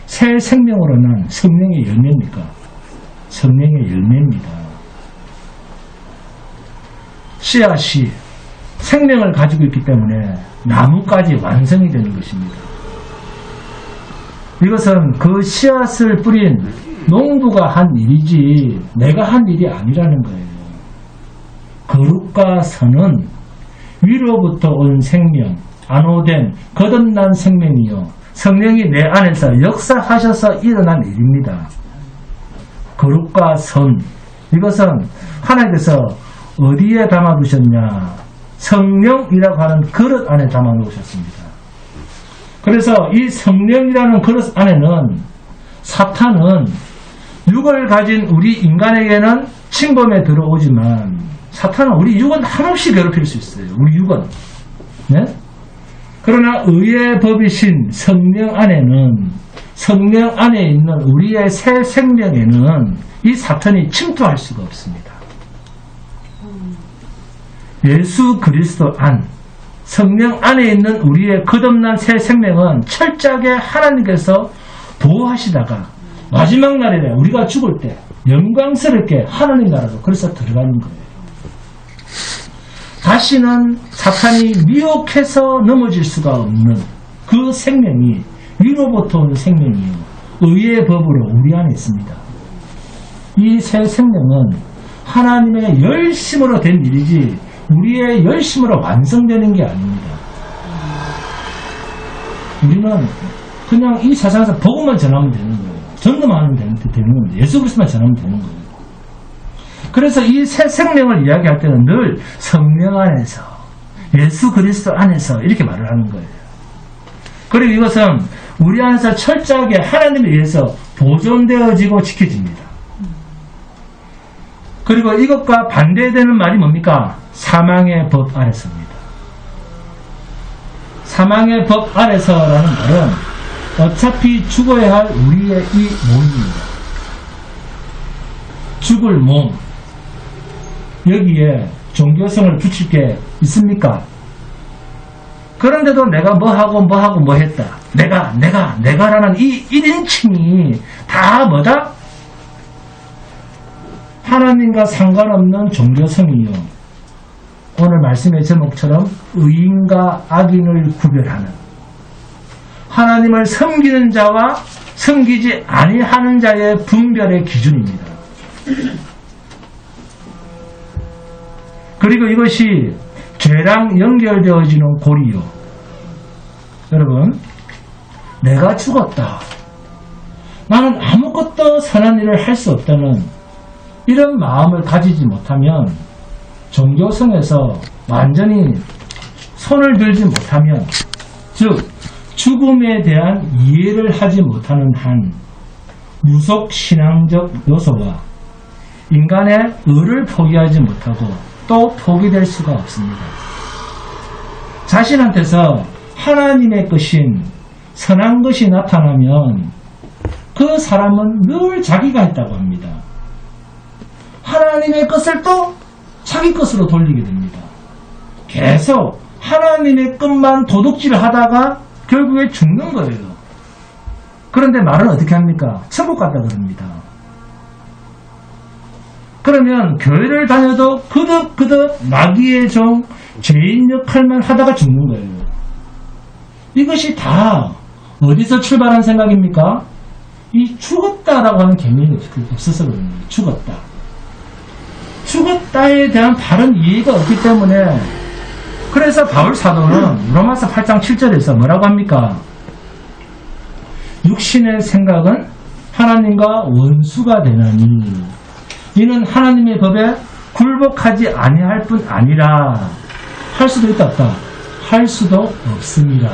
새 생명으로 난 성령의 열매입니까? 성령의 열매입니다. 씨앗이 생명을 가지고 있기 때문에 나무까지 완성이 되는 것입니다. 이것은 그 씨앗을 뿌린 농부가 한 일이지 내가 한 일이 아니라는 거예요. 거룩과 선은 위로부터 온 생명, 안호된 거듭난 생명이요 성령이 내 안에서 역사하셔서 일어난 일입니다. 거룩과 선, 이것은 하나님께서 어디에 담아두셨냐? 성령이라고 하는 그릇 안에 담아놓으셨습니다. 그래서 이 성령이라는 그릇 안에는 사탄은 육을 가진 우리 인간에게는 침범에 들어오지만 사탄은 우리 육은 한없이 괴롭힐 수 있어요. 우리 육은. 네? 그러나 의의 법이신 성령 안에는, 성령 안에 있는 우리의 새 생명에는 이 사탄이 침투할 수가 없습니다. 예수 그리스도 안, 성령 안에 있는 우리의 거듭난 새 생명은 철저하게 하나님께서 보호하시다가 마지막 날에 우리가 죽을 때 영광스럽게 하나님 나라로 그래서 들어가는 거예요. 다시는 사탄이 미혹해서 넘어질 수가 없는 그 생명이 위로부터 온 생명이요 의의 법으로 우리 안에 있습니다. 이 새 생명은 하나님의 열심으로 된 일이지 우리의 열심으로 완성되는 게 아닙니다. 우리는 그냥 이 세상에서 복음만 전하면 되는 거예요. 전도만 하면 되는 겁니다. 예수 그리스도만 전하면 되는 거예요. 그래서 이 새 생명을 이야기할 때는 늘 성령 안에서 예수 그리스도 안에서 이렇게 말을 하는 거예요. 그리고 이것은 우리 안에서 철저하게 하나님에 의해서 보존되어지고 지켜집니다. 그리고 이것과 반대되는 말이 뭡니까? 사망의 법 아래서입니다. 사망의 법 아래서라는 말은 어차피 죽어야 할 우리의 이 몸입니다. 죽을 몸, 여기에 종교성을 붙일 게 있습니까? 그런데도 내가 뭐 했다. 내가라는 이 1인칭이 다 뭐다? 하나님과 상관없는 종교성이요. 오늘 말씀의 제목처럼 의인과 악인을 구별하는 하나님을 섬기는 자와 섬기지 아니하는 자의 분별의 기준입니다. 그리고 이것이 죄랑 연결되어지는 고리요. 여러분, 내가 죽었다. 나는 아무것도 선한 일을 할 수 없다는 이런 마음을 가지지 못하면 종교성에서 완전히 손을 들지 못하면 즉 죽음에 대한 이해를 하지 못하는 한 무속신앙적 요소와 인간의 의를 포기하지 못하고 또 포기될 수가 없습니다. 자신한테서 하나님의 것인 선한 것이 나타나면 그 사람은 늘 자기가 했다고 합니다. 하나님의 것을 또 자기 것으로 돌리게 됩니다. 계속 하나님의 것만 도둑질을 하다가 결국에 죽는 거예요. 그런데 말은 어떻게 합니까? 천국 갔다 그럽니다. 그러면 교회를 다녀도 그득 마귀의 종, 죄인 역할만 하다가 죽는 거예요. 이것이 다 어디서 출발한 생각입니까? 이 죽었다라고 하는 개념이 없어서 그런 거예요. 죽었다. 죽었다에 대한 바른 이해가 없기 때문에 그래서 바울 사도는 로마서 8장 7절에서 뭐라고 합니까? 육신의 생각은 하나님과 원수가 되나니 이는 하나님의 법에 굴복하지 아니할 뿐 아니라 할 수도 있다 없다. 할 수도 없습니다.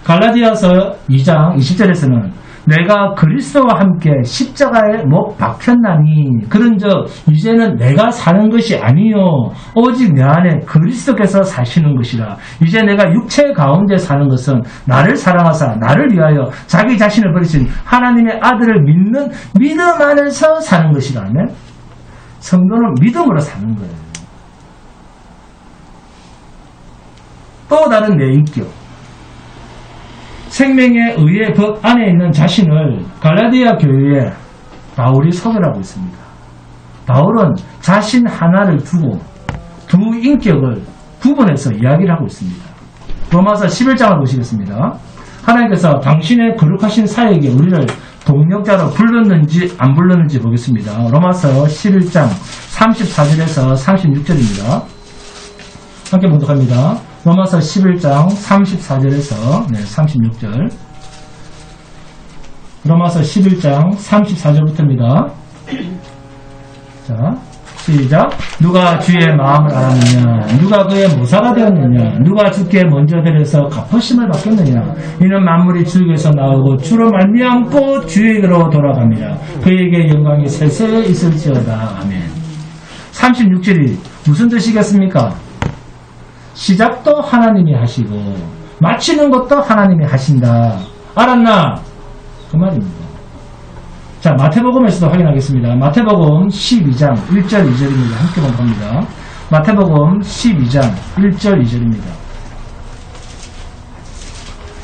갈라디아서 2장 20절에서는 내가 그리스도와 함께 십자가에 못 박혔나니 그런즉 이제는 내가 사는 것이 아니요 오직 내 안에 그리스도께서 사시는 것이라. 이제 내가 육체 가운데 사는 것은 나를 사랑하사 나를 위하여 자기 자신을 버리신 하나님의 아들을 믿는 믿음 안에서 사는 것이라. 아멘. 성도는 믿음으로 사는 거예요. 또 다른 내 인격, 생명의 의의 법 안에 있는 자신을 갈라디아 교회에 바울이 소개하고 있습니다. 바울은 자신 하나를 두고 두 인격을 구분해서 이야기를 하고 있습니다. 로마서 11장을 보시겠습니다. 하나님께서 당신의 거룩하신 사역에 우리를 동력자로 불렀는지 안 불렀는지 보겠습니다. 로마서 11장 34절에서 36절입니다. 함께 봉독합니다. 로마서 11장 34절에서 36절. 로마서 11장 34절부터입니다. 자, 시작. 누가 주의 마음을 알았느냐? 누가 그의 모사가 되었느냐? 누가 주께 먼저 데려서 갚으심을 받겠느냐? 이는 만물이 주에게서 나오고 주로 말미암고 주에게로 돌아갑니다. 그에게 영광이 세세에 있을지어다. 아멘. 36절이 무슨 뜻이겠습니까? 시작도 하나님이 하시고 마치는 것도 하나님이 하신다. 알았나? 그 말입니다. 자, 마태복음에서도 확인하겠습니다. 마태복음 12장 1절 2절입니다. 함께 공부합니다. 마태복음 12장 1절 2절입니다.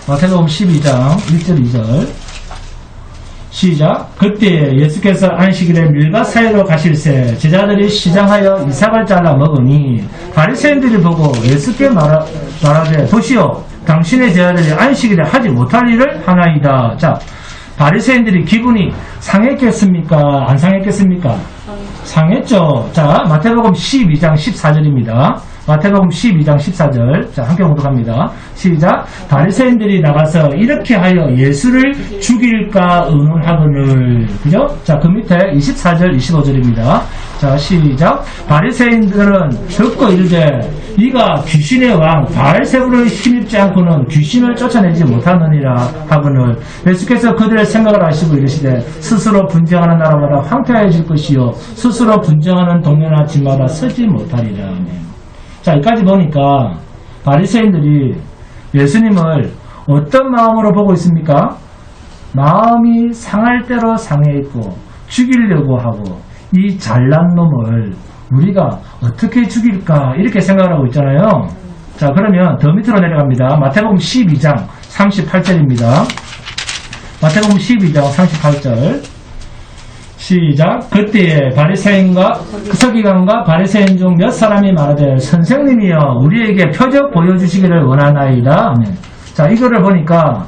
마태복음 12장 1절 2절. 시작. 그때 예수께서 안식일에 밀밭 사이로 가실새 제자들이 시장하여 이삭을 잘라 먹으니 바리새인들이 보고 예수께 말하되 보시오 당신의 제자들이 안식일에 하지 못할 일을 하나이다. 자, 바리새인들이 기분이 상했겠습니까? 안 상했겠습니까? 상했죠. 자, 마태복음 12장 14절입니다. 마태복음 12장 14절. 자, 함께 공독합니다. 시작. 바리새인들이 나가서 이렇게 하여 예수를 죽일까 의논하거늘. 그죠? 자, 그 밑에 24절, 25절입니다. 자, 시작. 바리새인들은 듣고 이르되 이가 귀신의 왕 바알세불을 힘입지 않고는 귀신을 쫓아내지 못하느니라 하거늘. 예수께서 그들의 생각을 아시고 이르시되 스스로 분쟁하는 나라마다 황폐해질 것이요 스스로 분쟁하는 동네나 집마다 서지 못하리라. 자, 여기까지 보니까 바리새인들이 예수님을 어떤 마음으로 보고 있습니까? 마음이 상할 대로 상해 있고 죽이려고 하고 이 잘난 놈을 우리가 어떻게 죽일까 이렇게 생각을 하고 있잖아요. 자, 그러면 더 밑으로 내려갑니다. 마태복음 12장 38절입니다. 마태복음 12장 38절. 시작. 그때에 바리새인과 서기관과 바리새인 중 몇 사람이 말하되 선생님이여 우리에게 표적 보여주시기를 원하나이다. 아멘. 자, 이거를 보니까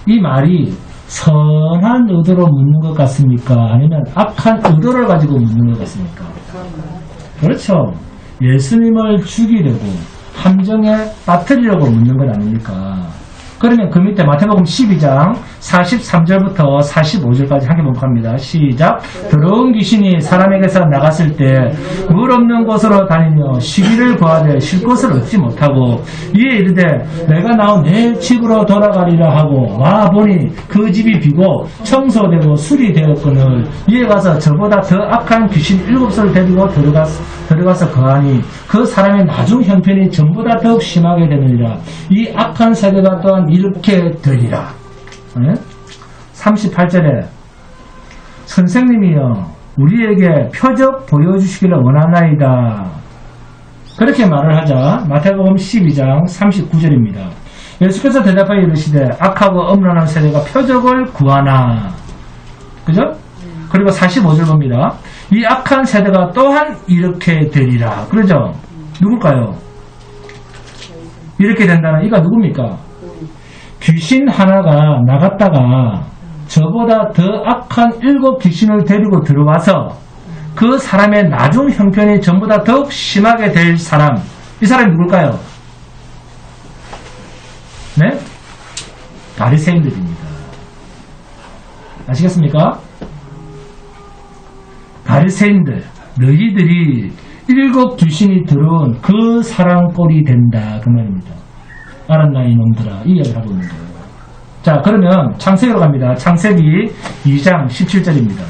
이 말이 선한 의도로 묻는 것 같습니까? 아니면 악한 의도를 가지고 묻는 것 같습니까? 그렇죠. 예수님을 죽이려고 함정에 빠뜨리려고 묻는 것 아닙니까? 그러면 그 밑에 마태복음 12장 43절부터 45절까지 함께 봉독합니다. 시작. 더러운 귀신이 사람에게서 나갔을 때 물 없는 곳으로 다니며 쉬기를 구하되 쉴 곳을 얻지 못하고 이에 이르되 내가 나온 내 집으로 돌아가리라 하고 와 보니 그 집이 비고 청소되고 수리되었거늘 이에 가서 저보다 더 악한 귀신 7을 데리고 들어가서 거하니 그 사람의 나중 형편이 전보다 더욱 심하게 되느니라. 이 악한 세대가 또한 이렇게 되리라. 38절에 선생님이여 우리에게 표적 보여주시기를 원하나이다. 그렇게 말을 하자 마태복음 12장 39절입니다. 예수께서 대답하여 이르시되 악하고 엄란한 세대가 표적을 구하나. 그죠? 그리고 45절 봅니다. 이 악한 세대가 또한 이렇게 되리라. 그러죠? 누굴까요? 이렇게 된다는 이가 누굽니까? 귀신 하나가 나갔다가 저보다 더 악한 7 귀신을 데리고 들어와서 그 사람의 나중 형편이 전보다 더욱 심하게 될 사람, 이 사람이 누굴까요? 네? 바리새인들입니다. 아시겠습니까? 바리새인들, 너희들이 7 귀신이 들어온 그 사람 꼴이 된다, 그 말입니다. 알았나 이놈들아, 이 이야기를 하고 있는 거예요. 자, 그러면 창세기로 갑니다. 창세기 2장 17절입니다.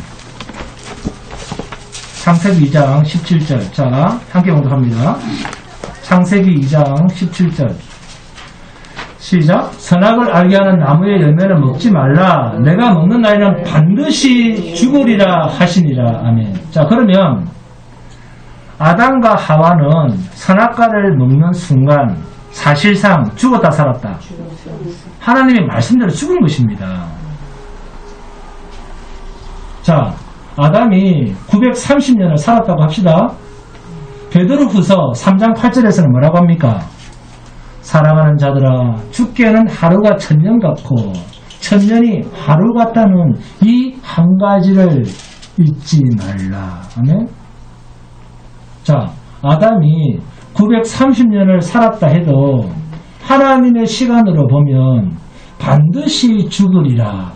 창세기 2장 17절. 자, 함께 공독합니다. 창세기 2장 17절. 시작. 선악을 알게 하는 나무의 열매는 먹지 말라. 내가 먹는 날에는 반드시 죽으리라 하시니라. 아멘. 자, 그러면 아담과 하와는 선악과를 먹는 순간 사실상 죽었다 살았다. 하나님의 말씀대로 죽은 것입니다. 자, 아담이 930년을 살았다고 합시다. 베드로후서 3장 8절에서는 뭐라고 합니까? 사랑하는 자들아, 죽게는 하루가 1000년 같고 1000년이 하루 같다는 이 한 가지를 잊지 말라. 아멘. 자, 아담이 930년을 살았다 해도 하나님의 시간으로 보면 반드시 죽으리라.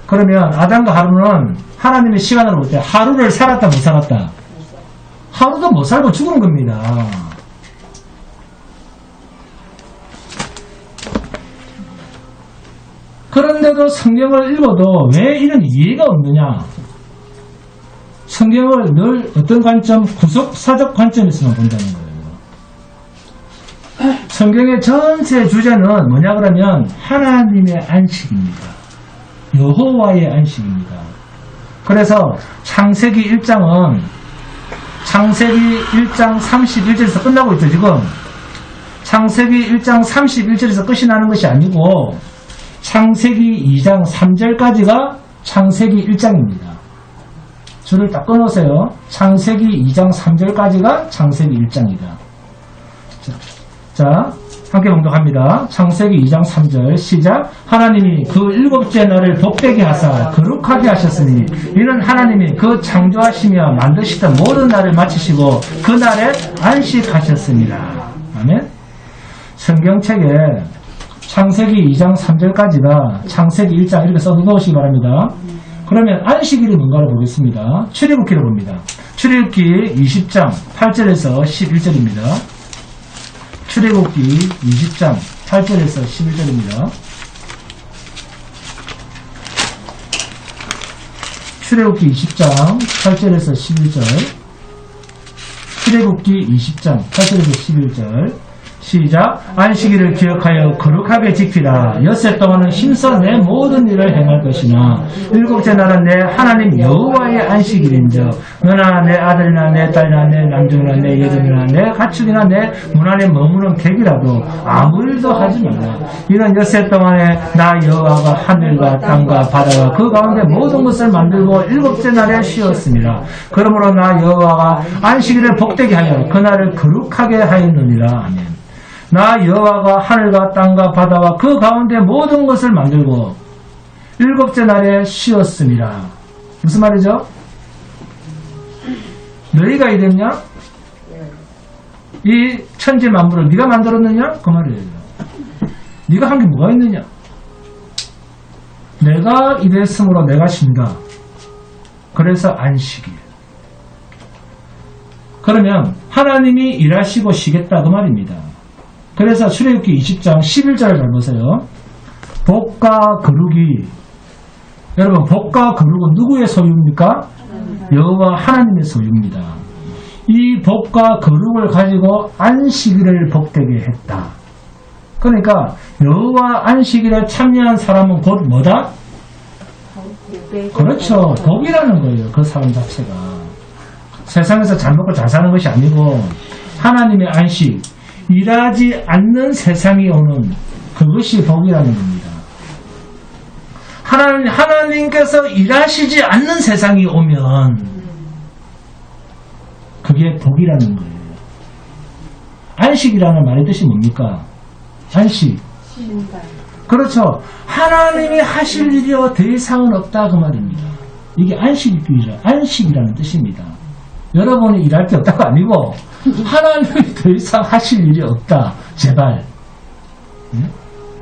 그러면 아담과 하루는 하나님의 시간으로 볼 때 하루를 살았다 못 살았다? 하루도 못 살고 죽은 겁니다. 그런데도 성경을 읽어도 왜 이런 이해가 없느냐? 성경을 늘 어떤 관점? 구속사적 관점에서만 본다는 거예요. 성경의 전체 주제는 뭐냐 그러면 하나님의 안식입니다. 여호와의 안식입니다. 그래서 창세기 1장은 창세기 1장 31절에서 끝나고 있죠. 지금 창세기 1장 31절에서 끝이 나는 것이 아니고 창세기 2장 3절까지가 창세기 1장입니다. 줄을 딱 끊으세요. 창세기 2장 3절까지가 창세기 1장이다. 자, 함께 봉독합니다. 창세기 2장 3절 시작. 하나님이 그 7째 날을 복되게 하사 거룩하게 하셨으니 이는 하나님이 그 창조하시며 만드시던 모든 날을 마치시고 그 날에 안식하셨습니다. 아멘. 성경책에 창세기 2장 3절까지가 창세기 1장 이렇게 써놓으시기 바랍니다. 그러면 안식일이 뭔가를 보겠습니다. 출애굽기를 봅니다. 출애굽기 20장 8절에서 11절입니다. 출애굽기 20장 8절에서 11절입니다. 출애굽기 20장 8절에서 11절. 출애굽기 20장 8절에서 11절. 시작. 안식일을 기억하여 거룩하게 지키라. 엿새 동안은 힘써 내 모든 일을 행할 것이나 7째 날은 내 하나님 여호와의 안식일인즉 너나 내 아들이나 내 딸이나 내 남종이나 내 여종이나 내 가축이나 내 문 안에 머무는 객이라도 아무 일도 하지 말라. 이는 엿새 동안에 나 여호와가 하늘과 땅과 바다와 그 가운데 모든 것을 만들고 7째 날에 쉬었습니다. 그러므로 나 여호와가 안식일을 복되게 하여 그날을 거룩하게 하였느니라. 아멘. 나 여호와가 하늘과 땅과 바다와 그 가운데 모든 것을 만들고 7째 날에 쉬었습니다. 무슨 말이죠? 너희가 이랬냐? 이 천지 만물을 네가 만들었느냐? 그 말이에요. 네가 한 게 뭐가 있느냐? 내가 이랬으므로 내가 쉰다. 그래서 안식일. 그러면 하나님이 일하시고 쉬겠다 그 말입니다. 그래서 출애굽기 20장 11절을 잘 보세요. 복과 거룩이, 여러분 복과 거룩은 누구의 소유입니까? 여호와 하나님의 소유입니다. 이 복과 거룩을 가지고 안식일을 복되게 했다. 그러니까 여호와 안식일에 참여한 사람은 곧 뭐다? 그렇죠. 복이라는 거예요. 그 사람 자체가. 세상에서 잘 먹고 잘 사는 것이 아니고 하나님의 안식, 일하지 않는 세상이 오는 그것이 복이라는 겁니다. 하나님께서 일하시지 않는 세상이 오면 그게 복이라는 거예요. 안식이라는 말의 뜻이 뭡니까? 안식. 쉰다. 그렇죠. 하나님이 하실 일이 더 이상은 없다 그 말입니다. 이게 안식이라는 뜻입니다. 여러분이 일할 게 없다가 아니고 하나님이 더 이상 하실 일이 없다. 제발. 응?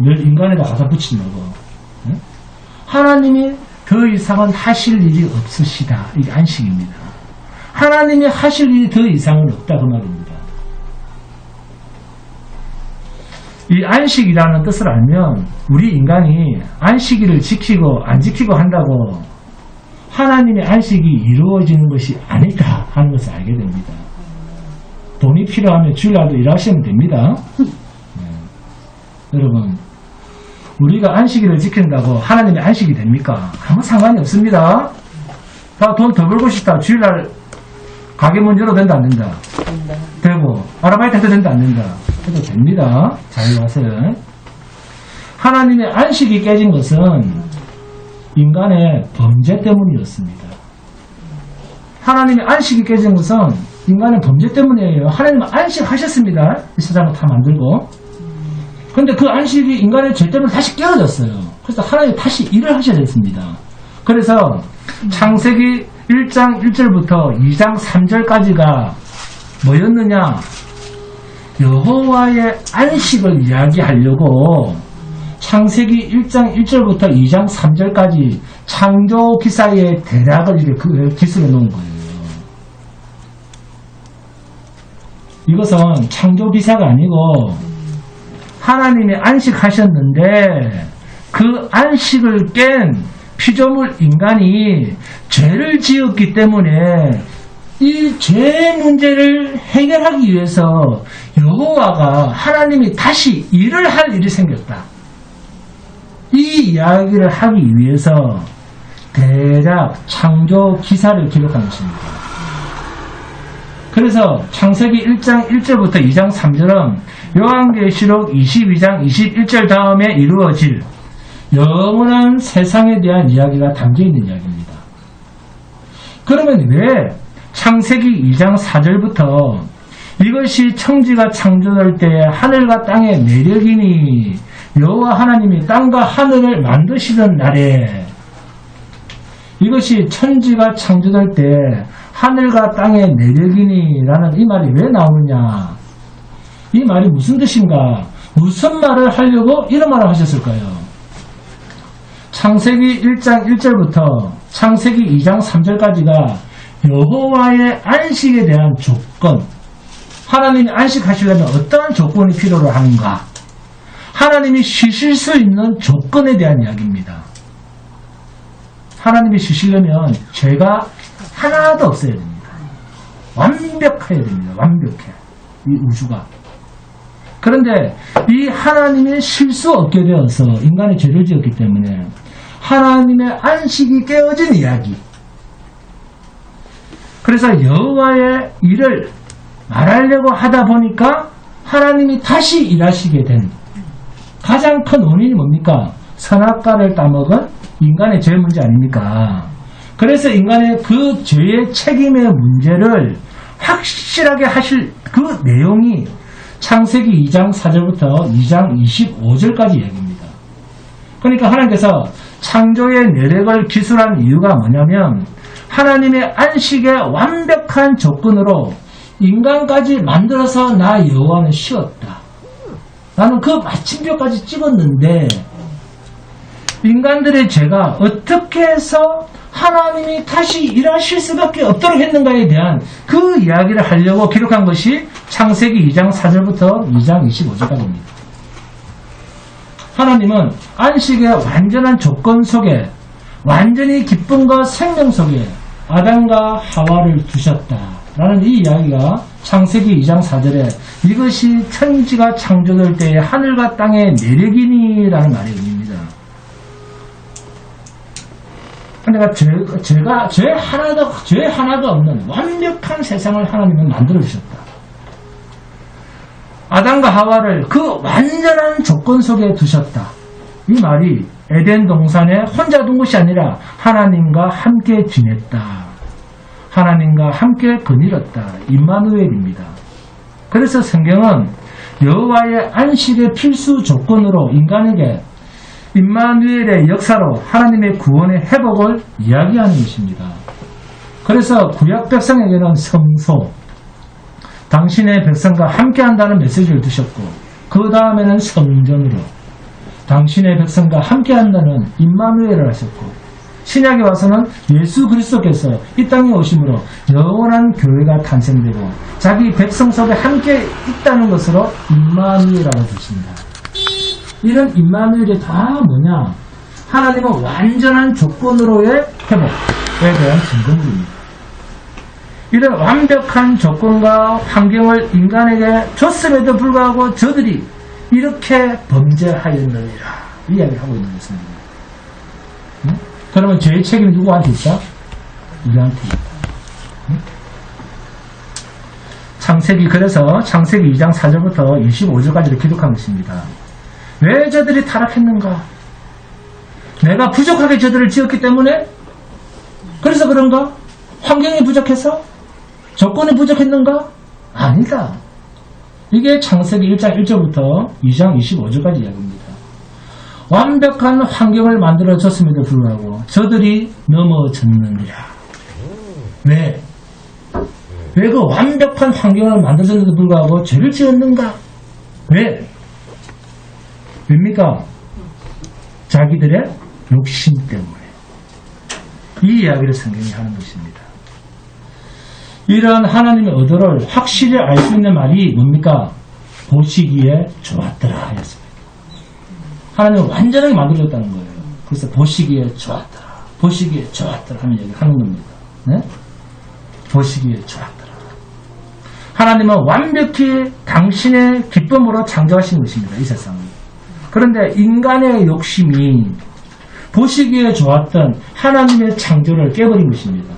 늘 인간에다 가서 붙이려고. 응? 하나님이 더 이상은 하실 일이 없으시다. 이게 안식입니다. 하나님이 하실 일이 더 이상은 없다 그 말입니다. 이 안식이라는 뜻을 알면 우리 인간이 안식일을 지키고 안 지키고 한다고 하나님의 안식이 이루어지는 것이 아니다 하는 것을 알게 됩니다. 돈이 필요하면 주일날도 일하시면 됩니다. 여러분, 우리가 안식일을 지킨다고 하나님의 안식이 됩니까? 아무 상관이 없습니다. 돈 더 벌고 싶다. 주일날 가게 문 열어도 된다 안 된다? 되고 아르바이트 해도 된다 안 된다? 해도 됩니다. 자유하세요. 하나님의 안식이 깨진 것은 인간의 범죄 때문이었습니다. 하나님의 안식이 깨진 것은 인간의 범죄 때문이에요. 하나님은 안식하셨습니다. 이 세상을 다 만들고. 그런데 그 안식이 인간의 죄 때문에 다시 깨어졌어요. 그래서 하나님이 다시 일을 하셔야 됐습니다. 그래서 창세기 1장 1절부터 2장 3절까지가 뭐였느냐? 여호와의 안식을 이야기하려고 창세기 1장 1절부터 2장 3절까지 창조 기사의 대략을 이렇게 기술해 놓은 거예요. 이것은 창조 기사가 아니고 하나님이 안식하셨는데 그 안식을 깬 피조물 인간이 죄를 지었기 때문에 이 죄 문제를 해결하기 위해서 여호와가 하나님이 다시 일을 할 일이 생겼다. 이 이야기를 하기 위해서 대략 창조 기사를 기록한 것입니다. 그래서 창세기 1장 1절부터 2장 3절은 요한계시록 22장 21절 다음에 이루어질 영원한 세상에 대한 이야기가 담겨있는 이야기입니다. 그러면 왜 창세기 2장 4절부터 이것이 천지가 창조될 때에 하늘과 땅의 내력이니 여호와 하나님이 땅과 하늘을 만드시던 날에 이것이 천지가 창조될 때 하늘과 땅의 내력이니 라는 이 말이 왜 나오느냐? 이 말이 무슨 뜻인가? 무슨 말을 하려고 이런 말을 하셨을까요? 창세기 1장 1절부터 창세기 2장 3절까지가 여호와의 안식에 대한 조건, 하나님이 안식하시려면 어떠한 조건이 필요로 하는가? 하나님이 쉬실 수 있는 조건에 대한 이야기입니다. 하나님이 쉬시려면 죄가 하나도 없어야 됩니다. 완벽해야 됩니다. 완벽해. 이 우주가. 그런데 이 하나님이 쉴 수 없게 되어서 인간의 죄를 지었기 때문에 하나님의 안식이 깨어진 이야기. 그래서 여호와의 일을 말하려고 하다 보니까 하나님이 다시 일하시게 된 가장 큰 원인이 뭡니까? 선악과를 따먹은 인간의 죄 문제 아닙니까? 그래서 인간의 그 죄의 책임의 문제를 확실하게 하실 그 내용이 창세기 2장 4절부터 2장 25절까지 얘기입니다. 그러니까 하나님께서 창조의 내력을 기술한 이유가 뭐냐면 하나님의 안식의 완벽한 조건으로 인간까지 만들어서 나 여호와는 쉬었다. 나는 그 마침표까지 찍었는데 인간들의 죄가 어떻게 해서 하나님이 다시 일하실 수밖에 없도록 했는가에 대한 그 이야기를 하려고 기록한 것이 창세기 2장 4절부터 2장 25절까지입니다. 하나님은 안식의 완전한 조건 속에 완전히 기쁨과 생명 속에 아담과 하와를 두셨다라는 이 이야기가 창세기 2장 4절에 이것이 천지가 창조될 때의 하늘과 땅의 내력이니라는 말의 의미입니다. 그러니까 죄 하나도 없는 완벽한 세상을 하나님은 만들어 주셨다. 아담과 하와를 그 완전한 조건 속에 두셨다. 이 말이 에덴 동산에 혼자 둔 것이 아니라 하나님과 함께 지냈다. 하나님과 함께 거닐었다. 임마누엘입니다. 그래서 성경은 여호와의 안식의 필수 조건으로 인간에게 임마누엘의 역사로 하나님의 구원의 회복을 이야기하는 것입니다. 그래서 구약 백성에게는 성소, 당신의 백성과 함께한다는 메시지를 두셨고, 그 다음에는 성전으로 당신의 백성과 함께한다는 임마누엘을 하셨고, 신약에 와서는 예수 그리스도께서 이 땅에 오심으로 영원한 교회가 탄생되고 자기 백성 속에 함께 있다는 것으로 임마누엘이라고 부릅니다. 이런 임마누엘이 다 뭐냐? 하나님은 완전한 조건으로의 회복에 대한 증거물입니다. 이런 완벽한 조건과 환경을 인간에게 줬음에도 불구하고 저들이 이렇게 범죄하였느니라 이야기하고 있는 것입니다. 응? 그러면 죄의 책임이 누구한테 있다? 우리한테 있다. 응? 그래서 창세기 2장 4절부터 25절까지를 기록한 것입니다. 왜 저들이 타락했는가? 내가 부족하게 저들을 지었기 때문에? 그래서 그런가? 환경이 부족해서? 조건이 부족했는가? 아니다. 이게 창세기 1장 1절부터 2장 25절까지 이야기입니다. 완벽한 환경을 만들어줬음에도 불구하고 저들이 넘어졌느니라. 왜? 왜 그 완벽한 환경을 만들어줬음에도 불구하고 죄를 지었는가? 왜? 왜입니까? 자기들의 욕심 때문에. 이 이야기를 성경이 하는 것입니다. 이러한 하나님의 의도를 확실히 알 수 있는 말이 뭡니까? 보시기에 좋았더라 하였습니다. 하나님은 완전하게 만들어졌다는 거예요. 그래서 보시기에 좋았더라. 보시기에 좋았더라 하는 얘기를 하는 겁니다. 네? 보시기에 좋았더라. 하나님은 완벽히 당신의 기쁨으로 창조하신 것입니다. 이 세상을. 그런데 인간의 욕심이 보시기에 좋았던 하나님의 창조를 깨버린 것입니다.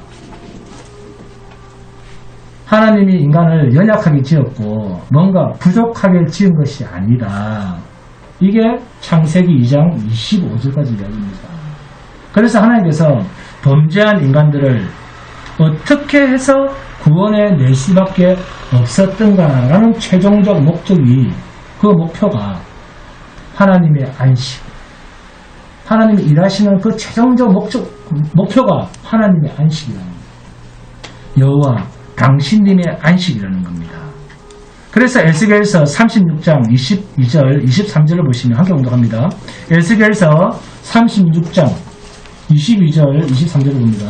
하나님이 인간을 연약하게 지었고 뭔가 부족하게 지은 것이 아니다. 이게 창세기 2장 25절까지 이야기입니다. 그래서 하나님께서 범죄한 인간들을 어떻게 해서 구원해 낼 수밖에 없었던가라는 최종적 목적이, 그 목표가 하나님의 안식, 하나님이 일하시는 그 최종적 목표가 하나님의 안식이라는 거예요. 여호와 당신님의 안식이라는 겁니다. 그래서 에스겔서 36장 22절 23절을 보시면 함께 공독합니다. 에스겔서 36장 22절 23절을 봅니다.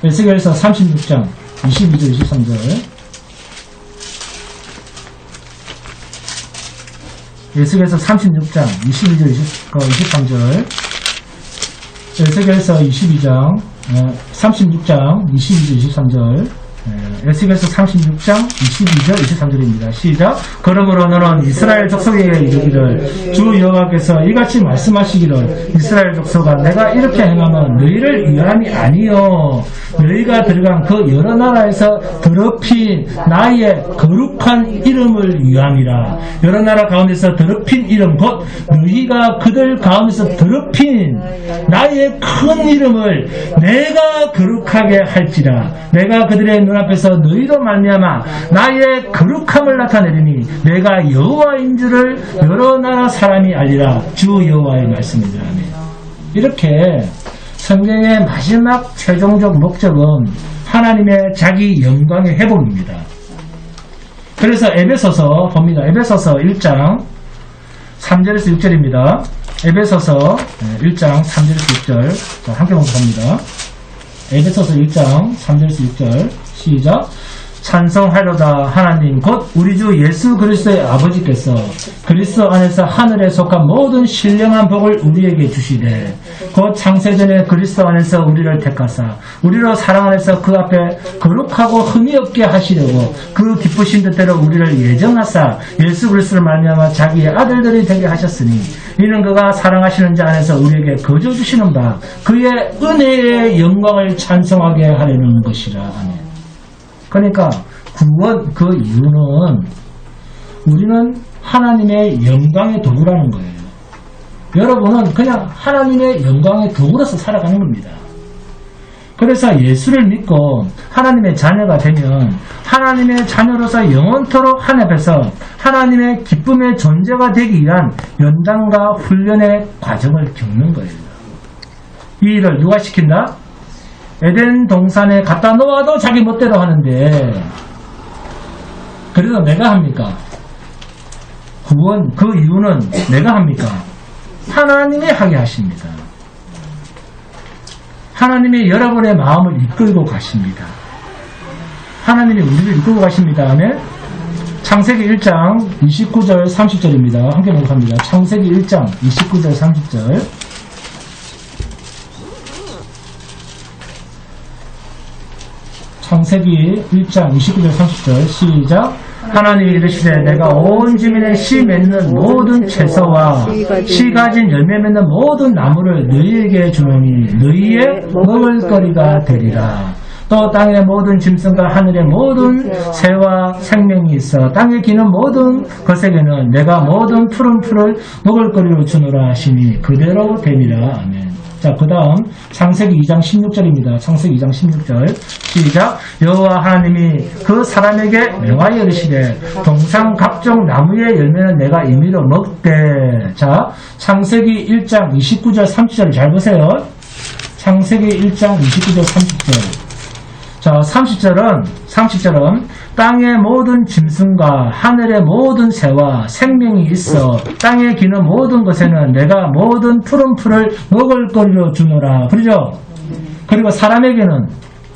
에스겔서 36장 22절 23절. 에스겔서 36장 22절 23절. 에스겔서 36장 22절 23절. 에스겔서 36장 22절 23절입니다. 시작. 그러므로 너는 이스라엘 족속에게 이르기를 주 여호와께서 이같이 말씀하시기를 이스라엘 족속아 내가 이렇게 행하면 너희를 위함이 아니요 너희가 들어간 그 여러 나라에서 더럽힌 나의 거룩한 이름을 위함이라. 여러 나라 가운데서 더럽힌 이름 곧 너희가 그들 가운데서 더럽힌 나의 큰 이름을 내가 거룩하게 할지라. 내가 그들의 눈앞에서 너희로 말미암아 나의 거룩함을 나타내리니 내가 여호와인 줄을 여러 나라 사람이 알리라. 주 여호와의 말씀이라. 이렇게 성경의 마지막 최종적 목적은 하나님의 자기 영광의 회복입니다. 그래서 에베소서 봅니다. 에베소서 1장 3절에서 6절입니다. 에베소서 1장 3절에서 6절. 자, 함께 공부합니다. 에베소서 1장 3절에서 6절 시작. 찬송하로다 하나님 곧 우리 주 예수 그리스도의 아버지께서 그리스도 안에서 하늘에 속한 모든 신령한 복을 우리에게 주시되 곧 창세전에 그리스도 안에서 우리를 택하사 우리로 사랑 안에서 그 앞에 거룩하고 흠이 없게 하시려고 그 기쁘신 뜻대로 우리를 예정하사 예수 그리스도를 말미암아 자기의 아들들이 되게 하셨으니 이는 그가 사랑하시는 자 안에서 우리에게 거저 주시는 바 그의 은혜의 영광을 찬송하게 하려는 것이라. 아멘. 그러니까 구원 그 이유는 우리는 하나님의 영광의 도구라는 거예요. 여러분은 그냥 하나님의 영광의 도구로서 살아가는 겁니다. 그래서 예수를 믿고 하나님의 자녀가 되면 하나님의 자녀로서 영원토록 하나님 앞에서 하나님의 기쁨의 존재가 되기 위한 연단과 훈련의 과정을 겪는 거예요. 이 일을 누가 시킨다? 에덴 동산에 갖다 놓아도 자기 멋대로 하는데 그래도 내가 합니까? 구원, 그 이유는 내가 합니까? 하나님이 하게 하십니다. 하나님이 여러분의 마음을 이끌고 가십니다. 하나님이 우리를 이끌고 가십니다. 아멘. 창세기 1장 29절 30절입니다. 함께 봉독합니다. 창세기 1장 29절 30절. 창세기 1장 29절 30절 시작. 하나님이 이르시되 내가 온 지면에 씨 맺는 모든 채소와 씨 가진 열매 맺는 모든 나무를 너희에게 주노니 너희의 먹을거리가 되리라. 또 땅의 모든 짐승과 하늘의 모든 새와 생명이 있어 땅에 기는 모든 것에게는 내가 모든 푸른 풀을 먹을거리로 주노라 하시니 그대로 되리라. 아멘. 자, 그 다음 창세기 2장 16절입니다. 창세기 2장 16절 시작. 여호와 하나님이 그 사람에게 명하여 이르시되 동상 각종 나무의 열매는 내가 임의로 먹되. 자, 창세기 1장 29절 30절 잘 보세요. 창세기 1장 29절 30절. 자, 30절은 땅의 모든 짐승과 하늘의 모든 새와 생명이 있어 땅에 기는 모든 것에는 내가 모든 푸른 풀을 먹을거리로 주노라. 그러죠? 그리고 사람에게는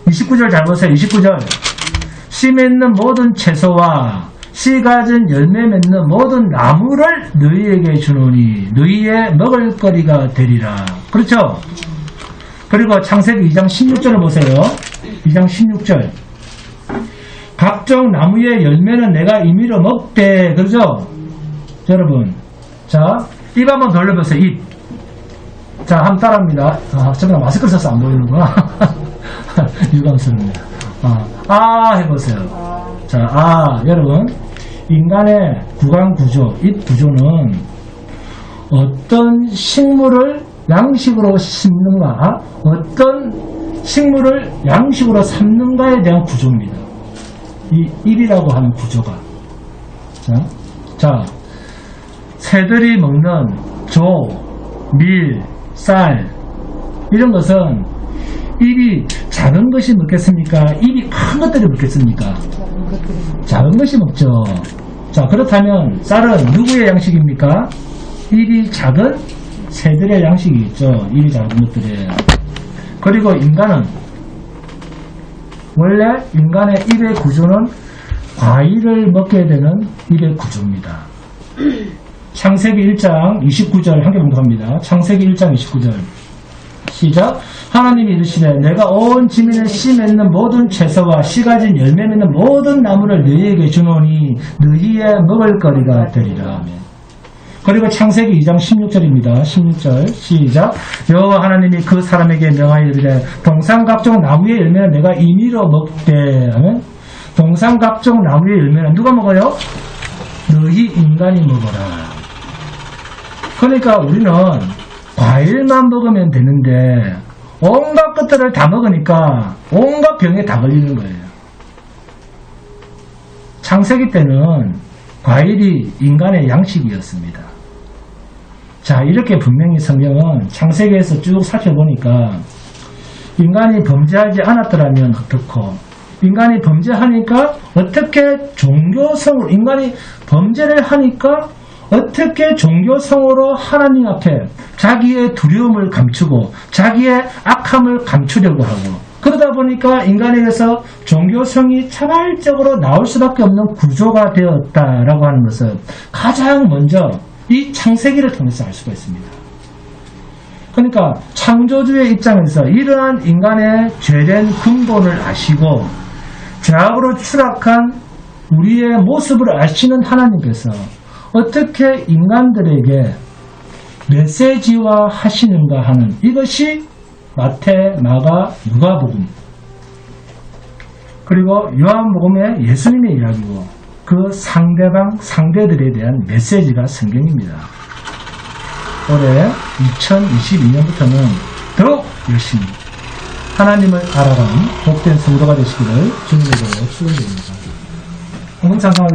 29절 잘 보세요. 29절 씨 맺는 모든 채소와 씨 가진 열매 맺는 모든 나무를 너희에게 주노니 너희의 먹을거리가 되리라. 그렇죠? 그리고 창세기 2장 16절을 보세요. 2장 16절 각종 나무의 열매는 내가 임의로 먹되. 그러죠? 여러분, 자, 입 한번 돌려보세요. 입. 자, 한번 따라합니다. 저번에 마스크를 써서 안 보이는구나. 유감스럽네요. 해보세요. 자, 여러분, 인간의 구강 구조, 입 구조는 어떤 식물을 양식으로 씹는가, 어떤 식물을 양식으로 삼는가에 대한 구조입니다. 이 입이라고 하는 구조가. 자, 새들이 먹는 조, 밀, 쌀 이런 것은 입이 작은 것이 먹겠습니까? 입이 큰 것들이 먹겠습니까? 작은 것이 먹죠. 자, 그렇다면 쌀은 누구의 양식입니까? 입이 작은 새들의 양식이 있죠. 입이 작은 것들의. 그리고 인간은 원래 인간의 입의 구조는 과일을 먹게 되는 입의 구조입니다. 창세기 1장 29절 함께 봉독합니다. 창세기 1장 29절 시작. 하나님이 이르시되 내가 온 지면에 씨 맺는 모든 채소와 씨 가진 열매 맺는 모든 나무를 너희에게 주노니 너희의 먹을거리가 되리라. 아멘. 그리고 창세기 2장 16절입니다. 16절 시작. 여호와 하나님이 그 사람에게 명하여 이르되 동상 각종 나무의 열매는 내가 임의로 먹되. 하면 동상 각종 나무의 열매는 누가 먹어요? 너희 인간이 먹어라. 그러니까 우리는 과일만 먹으면 되는데 온갖 것들을 다 먹으니까 온갖 병에 다 걸리는 거예요. 창세기 때는 과일이 인간의 양식이었습니다. 자, 이렇게 분명히 성경은 창세기에서 쭉 살펴보니까 인간이 범죄하지 않았더라면 어떻고, 인간이 범죄하니까 어떻게 종교성으로, 인간이 범죄를 하니까 어떻게 종교성으로 하나님 앞에 자기의 두려움을 감추고 자기의 악함을 감추려고 하고, 그러다 보니까 인간에게서 종교성이 자발적으로 나올 수밖에 없는 구조가 되었다라고 하는 것을 가장 먼저 이 창세기를 통해서 알 수가 있습니다. 그러니까 창조주의 입장에서 이러한 인간의 죄된 근본을 아시고 죄악으로 추락한 우리의 모습을 아시는 하나님께서 어떻게 인간들에게 메시지화 하시는가 하는, 이것이 마태, 마가, 누가복음 그리고 요한복음의 예수님의 이야기고 그 상대들에 대한 메시지가 성경입니다. 올해 2022년부터는 더욱 열심히 하나님을 알아가는 복된 성도가 되시기를 주님의 이름으로 축원드립니다. 항상 상황에서